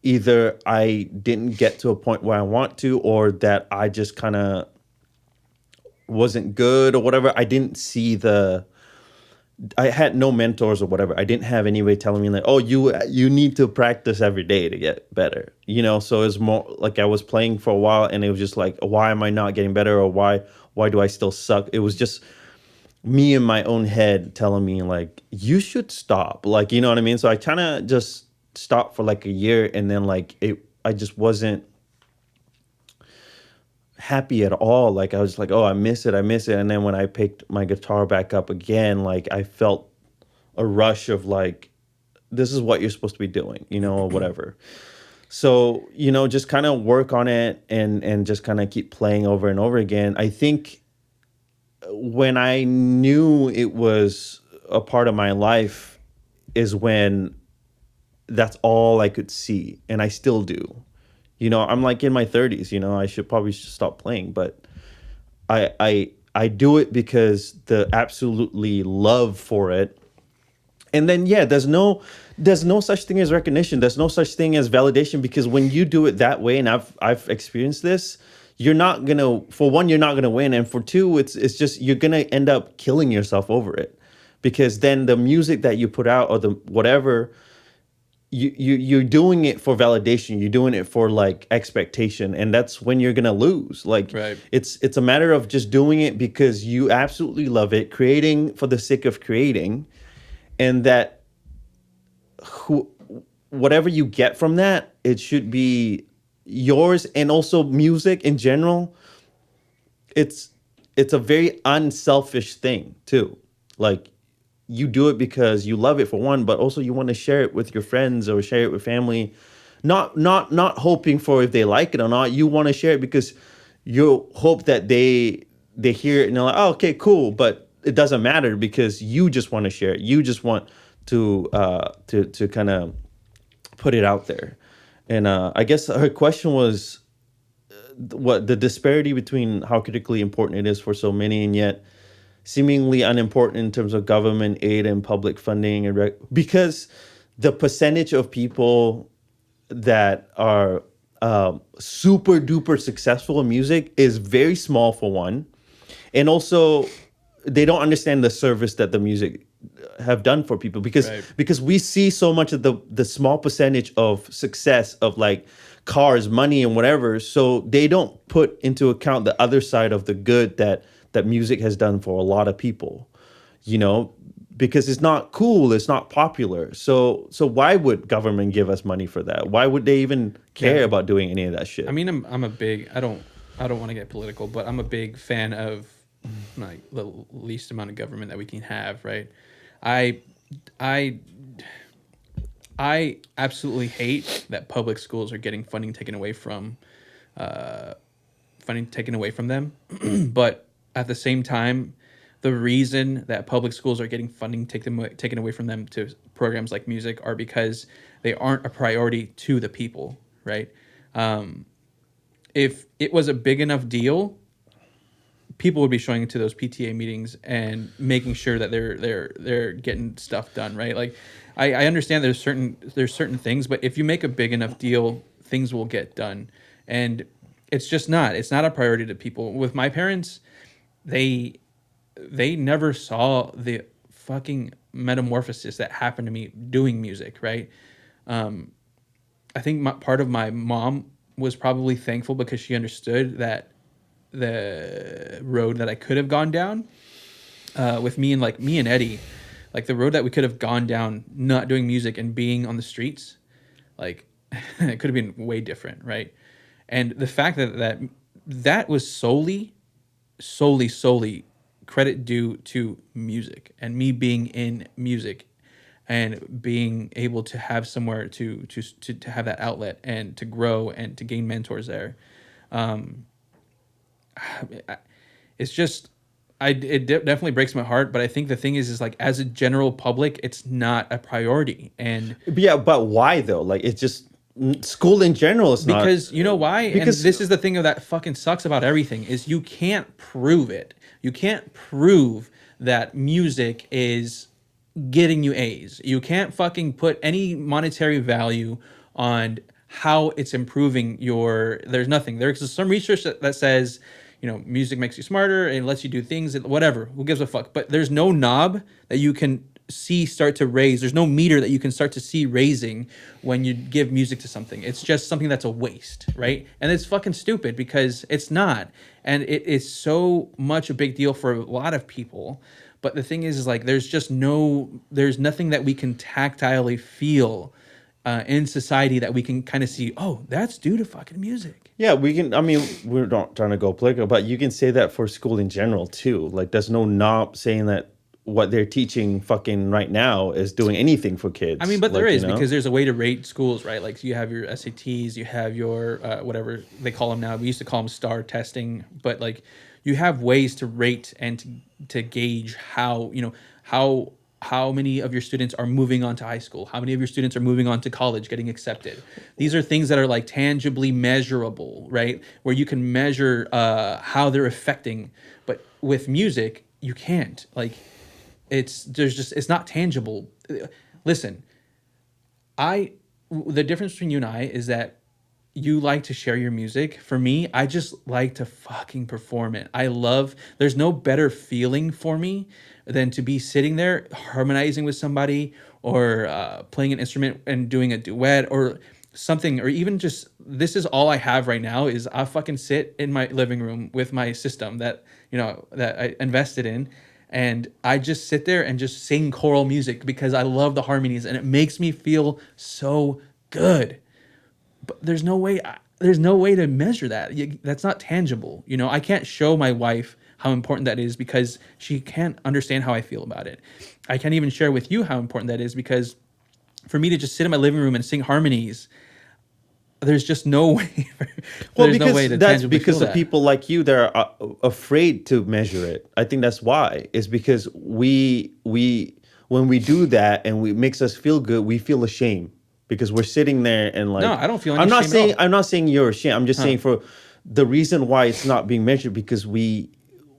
either I didn't get to a point where I want to, or that I just kind of wasn't good or whatever. I had no mentors or whatever. I didn't have anybody telling me like, oh, you need to practice every day to get better, you know? So it's more like I was playing for a while and it was just like, why am I not getting better? Or why do I still suck? It was just me in my own head telling me like, you should stop. Like, you know what I mean? So I kind of just stopped for like a year, and then like I just wasn't happy at all. Like I was like, oh, I miss it. And then when I picked my guitar back up again, like I felt a rush of like, this is what you're supposed to be doing, you know, or whatever. So, you know, just kind of work on it and just kind of keep playing over and over again. I think when I knew it was a part of my life is when that's all I could see, and I still do. You know, I'm like in my 30s, you know, I should probably stop playing, but I do it because the absolutely love for it. And then yeah, there's no such thing as recognition. There's no such thing as validation, because when you do it that way, and I've experienced this, you're not going to, for one, you're not going to win, and for two, it's just you're going to end up killing yourself over it. Because then the music that you put out, or the whatever, you're doing it for validation. You're doing it for like expectation, and that's when you're gonna lose. Like, right. It's a matter of just doing it because you absolutely love it, creating for the sake of creating, and that whatever you get from that, it should be yours. And also music in general, it's a very unselfish thing too. Like, you do it because you love it for one, but also you want to share it with your friends or share it with family. Not hoping for if they like it or not. You want to share it because you hope that they hear it and they're like, oh, okay, cool. But it doesn't matter because you just want to share it. You just want to kind of put it out there. And I guess her question was what the disparity between how critically important it is for so many and yet seemingly unimportant in terms of government aid and public funding, and because the percentage of people that are super duper successful in music is very small, for one, and also they don't understand the service that the music have done for people, because Right. because we see so much of the small percentage of success of like cars, money, and whatever, so they don't put into account the other side of the good that music has done for a lot of people, you know, because it's not cool, it's not popular. So why would government give us money for that? Why would they even care about doing any of that shit? I mean, I'm a big, I don't want to get political, but I'm a big fan of like the least amount of government that we can have, right? I absolutely hate that public schools are getting funding taken away from them. But at the same time, the reason that public schools are getting funding taken away from them to programs like music are because they aren't a priority to the people, right? If it was a big enough deal, people would be showing into those PTA meetings and making sure that they're getting stuff done, right? Like, I understand there's certain things, but if you make a big enough deal, things will get done, and it's not a priority to people. With my parents, they never saw the fucking metamorphosis that happened to me doing music, right? I think part of my mom was probably thankful because she understood that the road that I could have gone down with me and Eddie, like the road that we could have gone down not doing music and being on the streets, like it could have been way different, right? And the fact that was solely credit due to music and me being in music and being able to have somewhere to have that outlet and to grow and to gain mentors there. It's just, definitely breaks my heart, but I think the thing is like, as a general public, it's not a priority. And yeah, but why though? Like, it's just school in general is not. Because you know why? Because and this is the thing that fucking sucks about everything is you can't prove it. You can't prove that music is getting you A's. You can't fucking put any monetary value on how it's improving there's nothing. There's some research that says, music makes you smarter and lets you do things, whatever. Who gives a fuck? But there's no knob that you can see start to raise. There's no meter that you can start to see raising when you give music to something. It's just something that's a waste, right? And it's fucking stupid because it's not. And it is so much a big deal for a lot of people. But the thing is like, there's nothing that we can tactilely feel in society that we can kind of see, oh, that's due to fucking music. Yeah, we can. I mean, we're not trying to go political, but you can say that for school in general too. Like, there's no knob saying that what they're teaching fucking right now is doing anything for kids. I mean, but there is, because there's a way to rate schools, right? Like, you have your SATs, you have your whatever they call them now. We used to call them star testing, but like, you have ways to rate and to gauge how many of your students are moving on to high school, how many of your students are moving on to college, getting accepted. These are things that are like tangibly measurable, right? Where you can measure how they're affecting. But with music, you can't. Like, it's not tangible. Listen, the difference between you and I is that you like to share your music. For me, I just like to fucking perform it. There's no better feeling for me than to be sitting there harmonizing with somebody or playing an instrument and doing a duet or something, or even just, this is all I have right now is I fucking sit in my living room with my system that I invested in, and I just sit there and just sing choral music because I love the harmonies and it makes me feel so good. But there's no way to measure that. That's not tangible. I can't show my wife how important that is because she can't understand how I feel about it. I can't even share with you how important that is because for me to just sit in my living room and sing harmonies, there's just no way. Well, because that's because of people like you that are afraid to measure it. I think that's why. It's because we when we do that and it makes us feel good, we feel ashamed because we're sitting there and like. No, I don't feel any shame at all. I'm not saying you're ashamed. I'm just saying for the reason why it's not being measured because we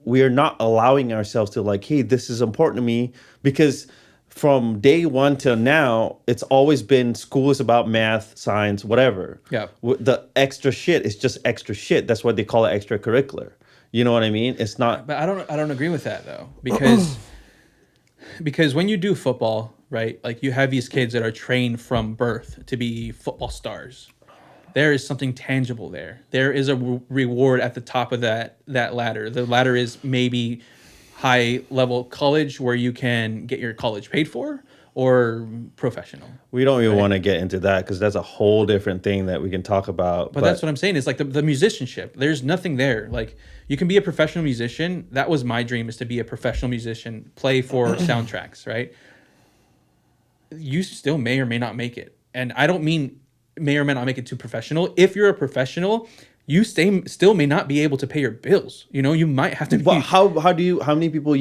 are not allowing ourselves to like, hey, this is important to me because. From day one till now, it's always been school is about math, science, whatever. Yeah. The extra shit is just extra shit. That's what they call it, extracurricular. You know what I mean? It's not. But I don't agree with that though, because when you do football, right? Like you have these kids that are trained from birth to be football stars. There is something tangible there. There is a reward at the top of that ladder. The ladder is maybe high level college where you can get your college paid for or professional. We don't even want to get into that because that's a whole different thing that we can talk about. But that's what I'm saying is like the musicianship. There's nothing there. Like you can be a professional musician. That was my dream, is to be a professional musician, play for soundtracks, right? You still may or may not make it. And I don't mean may or may not make it too professional. If you're a professional, you still may not be able to pay your bills. You might have to be But how many people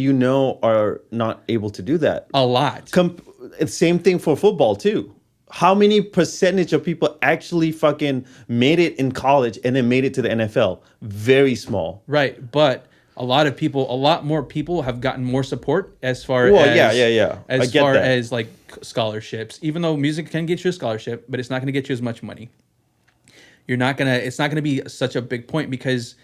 are not able to do that? a lot. Same thing for football too. How many percentage of people actually fucking made it in college and then made it to the NFL? Very small. Right, but a lot more people have gotten more support as far yeah. as far as like scholarships. Even though music can get you a scholarship, but it's not going to get you as much money. It's not gonna be such a big point because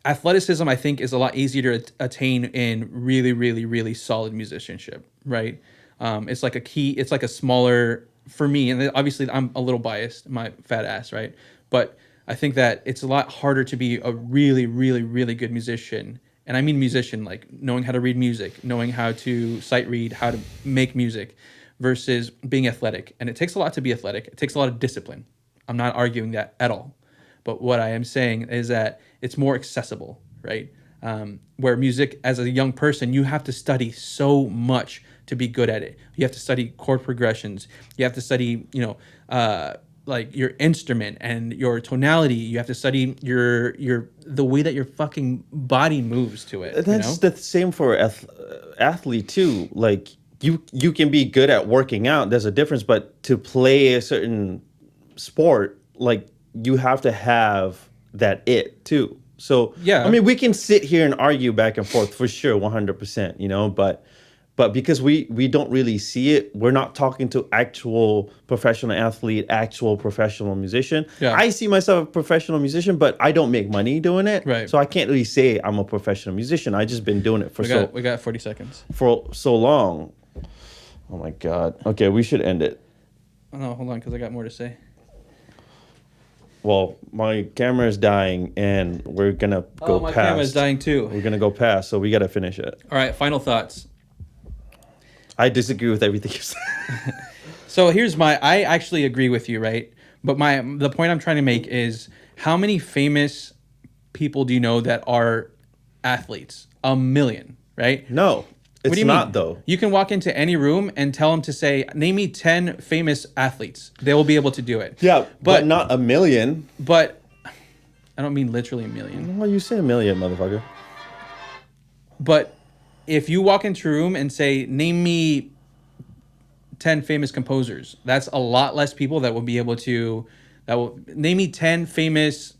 athleticism, I think, is a lot easier to attain in really, really, really solid musicianship, right? It's like a smaller, for me, and obviously I'm a little biased, my fat ass, right? But I think that it's a lot harder to be a really, really, really good musician. And I mean musician, like knowing how to read music, knowing how to sight read, how to make music, versus being athletic. And it takes a lot to be athletic. It takes a lot of discipline. I'm not arguing that at all. But what I am saying is that it's more accessible, right? Where music, as a young person, you have to study so much to be good at it. You have to study chord progressions. You have to study, like your instrument and your tonality. You have to study the way that your fucking body moves to it. That's the same for athlete too. Like you can be good at working out. There's a difference, but to play a certain sport, like you have to have that it too. So yeah, I mean, we can sit here and argue back and forth for sure, 100%, but because we don't really see it, we're not talking to actual professional athlete, actual professional musician. Yeah. I see myself a professional musician, but I don't make money doing it. Right. So I can't really say I'm a professional musician. I just been doing it for we got 40 seconds. For so long. Oh my God. Okay, we should end it. Oh, no, hold on, because I got more to say. Well, my camera is dying, and we're gonna go past. My camera is dying too. We're gonna go past, so we gotta finish it. All right, final thoughts. I disagree with everything you said. So I actually agree with you, right? But the point I'm trying to make is, how many famous people do you know that are athletes? 1 million, right? No. It's What do you not, mean? though. You can walk into any room and tell them to say, name me 10 famous athletes. They will be able to do it. Yeah, but not 1 million. But I don't mean literally 1 million. Well, you say 1 million, motherfucker. But if you walk into a room and say, name me 10 famous composers, that's a lot less people that will be able to, name me 10 famous,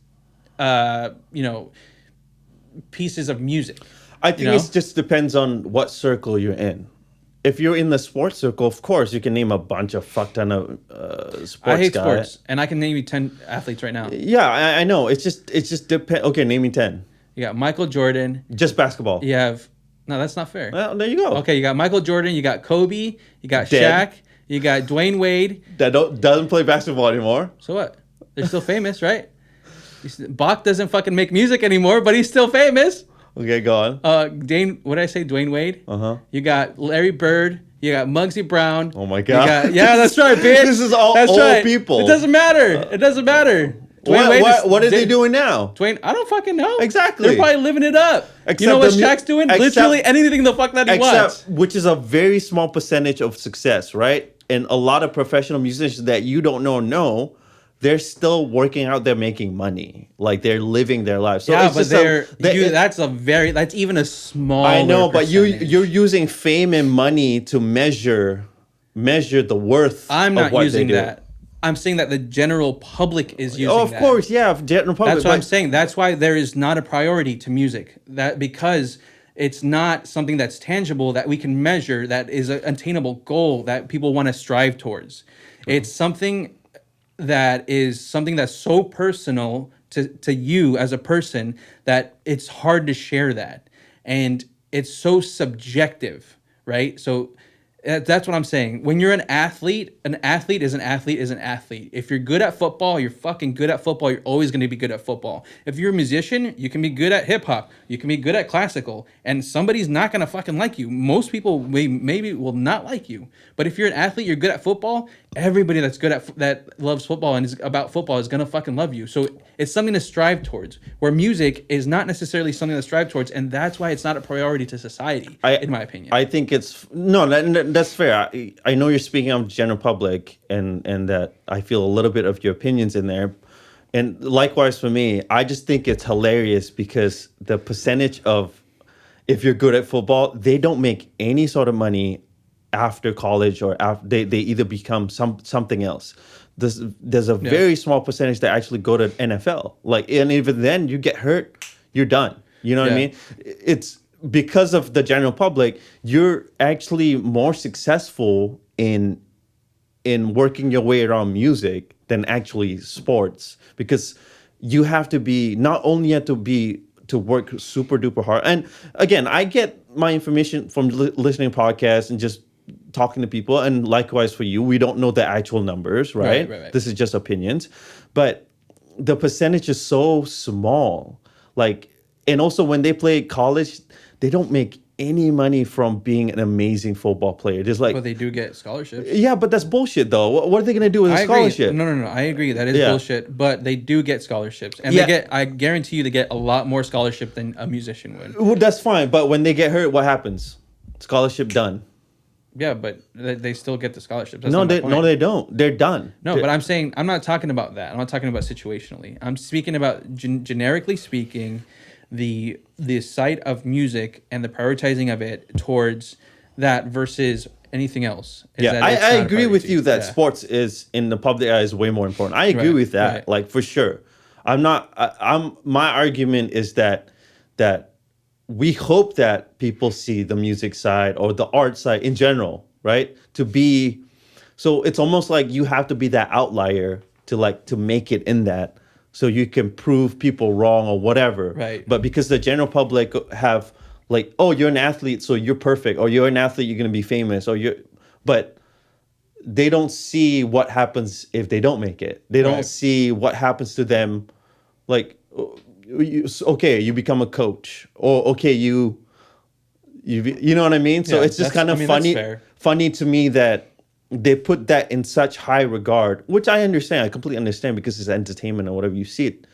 pieces of music. I think it just depends on what circle you're in. If you're in the sports circle, of course, you can name a bunch of fuck ton of sports guys. I hate sports, and I can name you 10 athletes right now. Yeah, I know. It just depends. Okay, name me 10. You got Michael Jordan. Just basketball. You have... No, that's not fair. Well, there you go. Okay, you got Michael Jordan, you got Kobe, you got Dead. Shaq, you got Dwayne Wade. That doesn't play basketball anymore. So what? They're still famous, right? Bach doesn't fucking make music anymore, but he's still famous. Okay, go on. What did I say? Dwayne Wade? Uh-huh. You got Larry Bird. You got Muggsy Brown. Oh my God. Yeah, that's right, bitch. This is all that's old right. people. It doesn't matter. It doesn't matter. What are they doing now? Dwayne, I don't fucking know. Exactly. They're probably living it up. Except you know what Shaq's doing? Literally anything the fuck that he wants. Which is a very small percentage of success, right? And a lot of professional musicians that you don't know, they're still working out there making money. Like they're living their lives. So yeah, it's but that's even a small. I know, but percentage. you're using fame and money to measure the worth. I'm not of what using they do. that. I'm saying that the general public is using that. Oh, of course, yeah, general public. That's what I'm saying. That's why there is not a priority to music. Because it's not something that's tangible that we can measure, that is an attainable goal that people want to strive towards. It's something that's so personal to you as a person that it's hard to share that. And it's so subjective, right? So that's what I'm saying. When you're an athlete is an athlete. If you're good at football, you're fucking good at football. You're always going to be good at football. If you're a musician, you can be good at hip hop. You can be good at classical. And somebody's not going to fucking like you. Most people maybe will not like you. But if you're an athlete, you're good at football, everybody that's good at that loves football and is about football is going to fucking love you. So it's something to strive towards, where music is not necessarily something to strive towards. And that's why it's not a priority to society, in my opinion. I think that's fair. I know you're speaking of general public, and that I feel a little bit of your opinions in there, And likewise for me, I just think it's hilarious because the percentage of, if you're good at football, they don't make any sort of money after college, or after they either become something else. There's a very small percentage that actually go to NFL. Like, and even then you get hurt, you're done. You know what I mean? It's because of the general public, you're actually more successful in working your way around music than actually sports, because you have to be, not only have to work super duper hard. And again, I get my information from listening to podcasts and just talking to people. And likewise for you, we don't know the actual numbers, right? Right. This is just opinions. But the percentage is so small. Like, and also when they play college, they don't make any money from being an amazing football player. There's like, But they do get scholarships. yeah, but that's bullshit though. What are they gonna do with a scholarship? No. I agree. That is bullshit. But they do get scholarships, and they get. I guarantee you, they get a lot more scholarship than a musician would. Well, that's fine. But when they get hurt, what happens? Scholarship done. Yeah, but they still get the scholarships. That's No, they don't. They're done. No, but I'm saying, I'm not talking about that. I'm not talking about situationally. I'm speaking about generically speaking, the side of music and the prioritizing of it towards that versus anything else. I agree with you that sports is in the public eye is way more important. I agree with that, like for sure. My argument is that we hope that people see the music side or the art side in general, right? So it's almost like you have to be that outlier to make it in that, so you can prove people wrong or whatever. Right. But because the general public have like, oh, you're an athlete, so you're perfect, or you're an athlete, you're gonna be famous, but they don't see what happens if they don't make it. They don't see what happens to them, like, you become a coach, or okay, you know what I mean? So it's just kind of funny to me that they put that in such high regard, which I understand. I completely understand, because it's entertainment or whatever. You see it,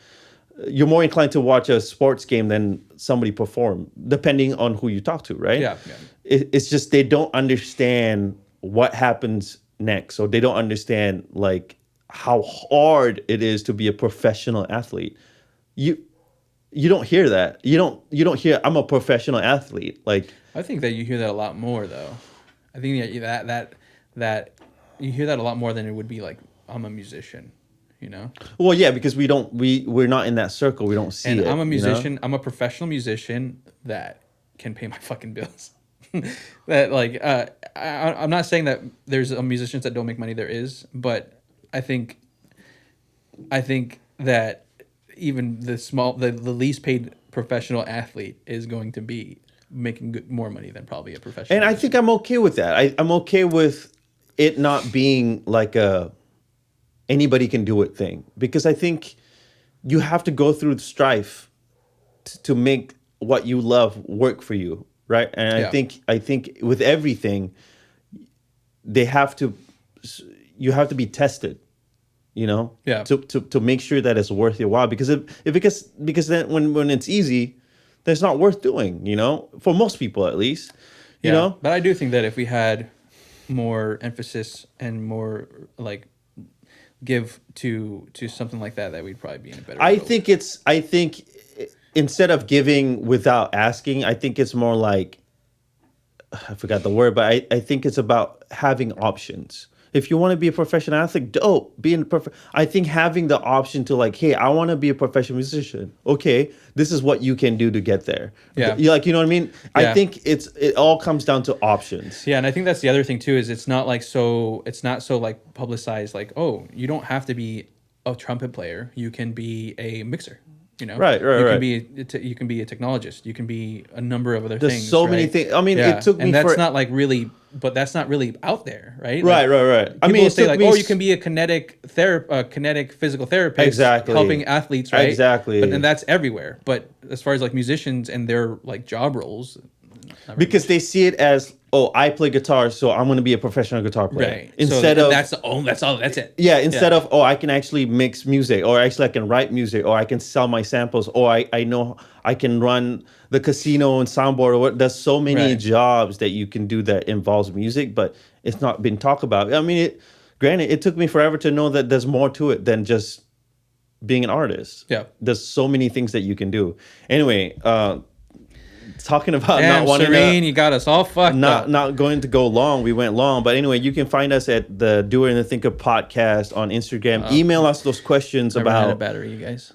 you're more inclined to watch a sports game than somebody perform, depending on who you talk to, right? Yeah. It's just they don't understand what happens next, or they don't understand like how hard it is to be a professional athlete. You don't hear that. You don't hear, I'm a professional athlete. Like, I think that you hear that a lot more though. I think that you hear that a lot more than it would be like, I'm a musician, you know? Well, yeah, because we're not in that circle. We don't see it. And I'm a musician. You know? I'm a professional musician that can pay my fucking bills. That like, I'm not saying that there's musicians that don't make money. There is, but I think that even the least paid professional athlete is going to be making more money than probably a professional. And I think I'm okay with that. I'm okay with it not being like a anybody can do it thing, because I think you have to go through the strife to make what you love work for you, right? And I think with everything, you have to be tested, you know, to make sure that it's worth your while. Because because then when it's easy, that's not worth doing, you know, for most people at least, you know. But I do think that if we had more emphasis and more like give to something like that we'd probably be in a better. I think instead of giving without asking, I think it's more like, I forgot the word, but I think it's about having options. If you want to be a professional athlete, dope. I think having the option to like, hey, I want to be a professional musician. Okay, this is what you can do to get there. Yeah, you know what I mean. Yeah. I think it all comes down to options. Yeah, and I think that's the other thing too, is it's not so like publicized. Like, oh, you don't have to be a trumpet player. You can be a mixer. You know, right. You can be a technologist. You can be a number of other things. There's so many things. I mean, it took me. And that's not like really, but that's not really out there, right? Right. I mean, say like, oh, you can be a kinetic physical therapist, exactly, helping athletes, right? Exactly. But then that's everywhere. But as far as like musicians and their like job roles, because they see it as, oh, I play guitar, so I'm going to be a professional guitar player. Right. Instead of that's it. Yeah. Instead of, oh, I can actually mix music, or actually I can write music, or I can sell my samples, or I know I can run the casino and soundboard, or what. There's so many jobs that you can do that involves music, but it's not been talked about. I mean, granted, it took me forever to know that there's more to it than just being an artist. Yeah. There's so many things that you can do. Anyway, talking about Damn, not wanting Serene, to, you got us all fucked up. not going to go long. We went long, but anyway, you can find us at the Doer and the Thinker podcast on Instagram. Email us those questions I ran out of about. battery, you guys.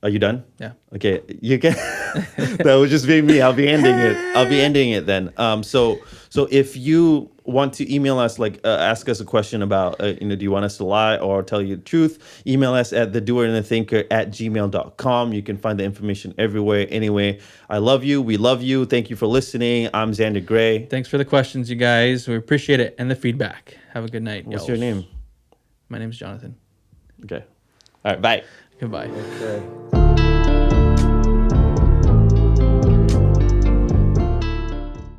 Are you done? Yeah. Okay, you can. That would just be me. I'll be ending it then. So if you want to email us, like ask us a question about, do you want us to lie or tell you the truth? Email us at thedoerandthethinker@gmail.com. You can find the information everywhere. Anyway, I love you. We love you. Thank you for listening. I'm Xander Gray. Thanks for the questions, you guys. We appreciate it and the feedback. Have a good night. What's your name? My name's Jonathan. Okay. All right. Bye. Goodbye. Okay.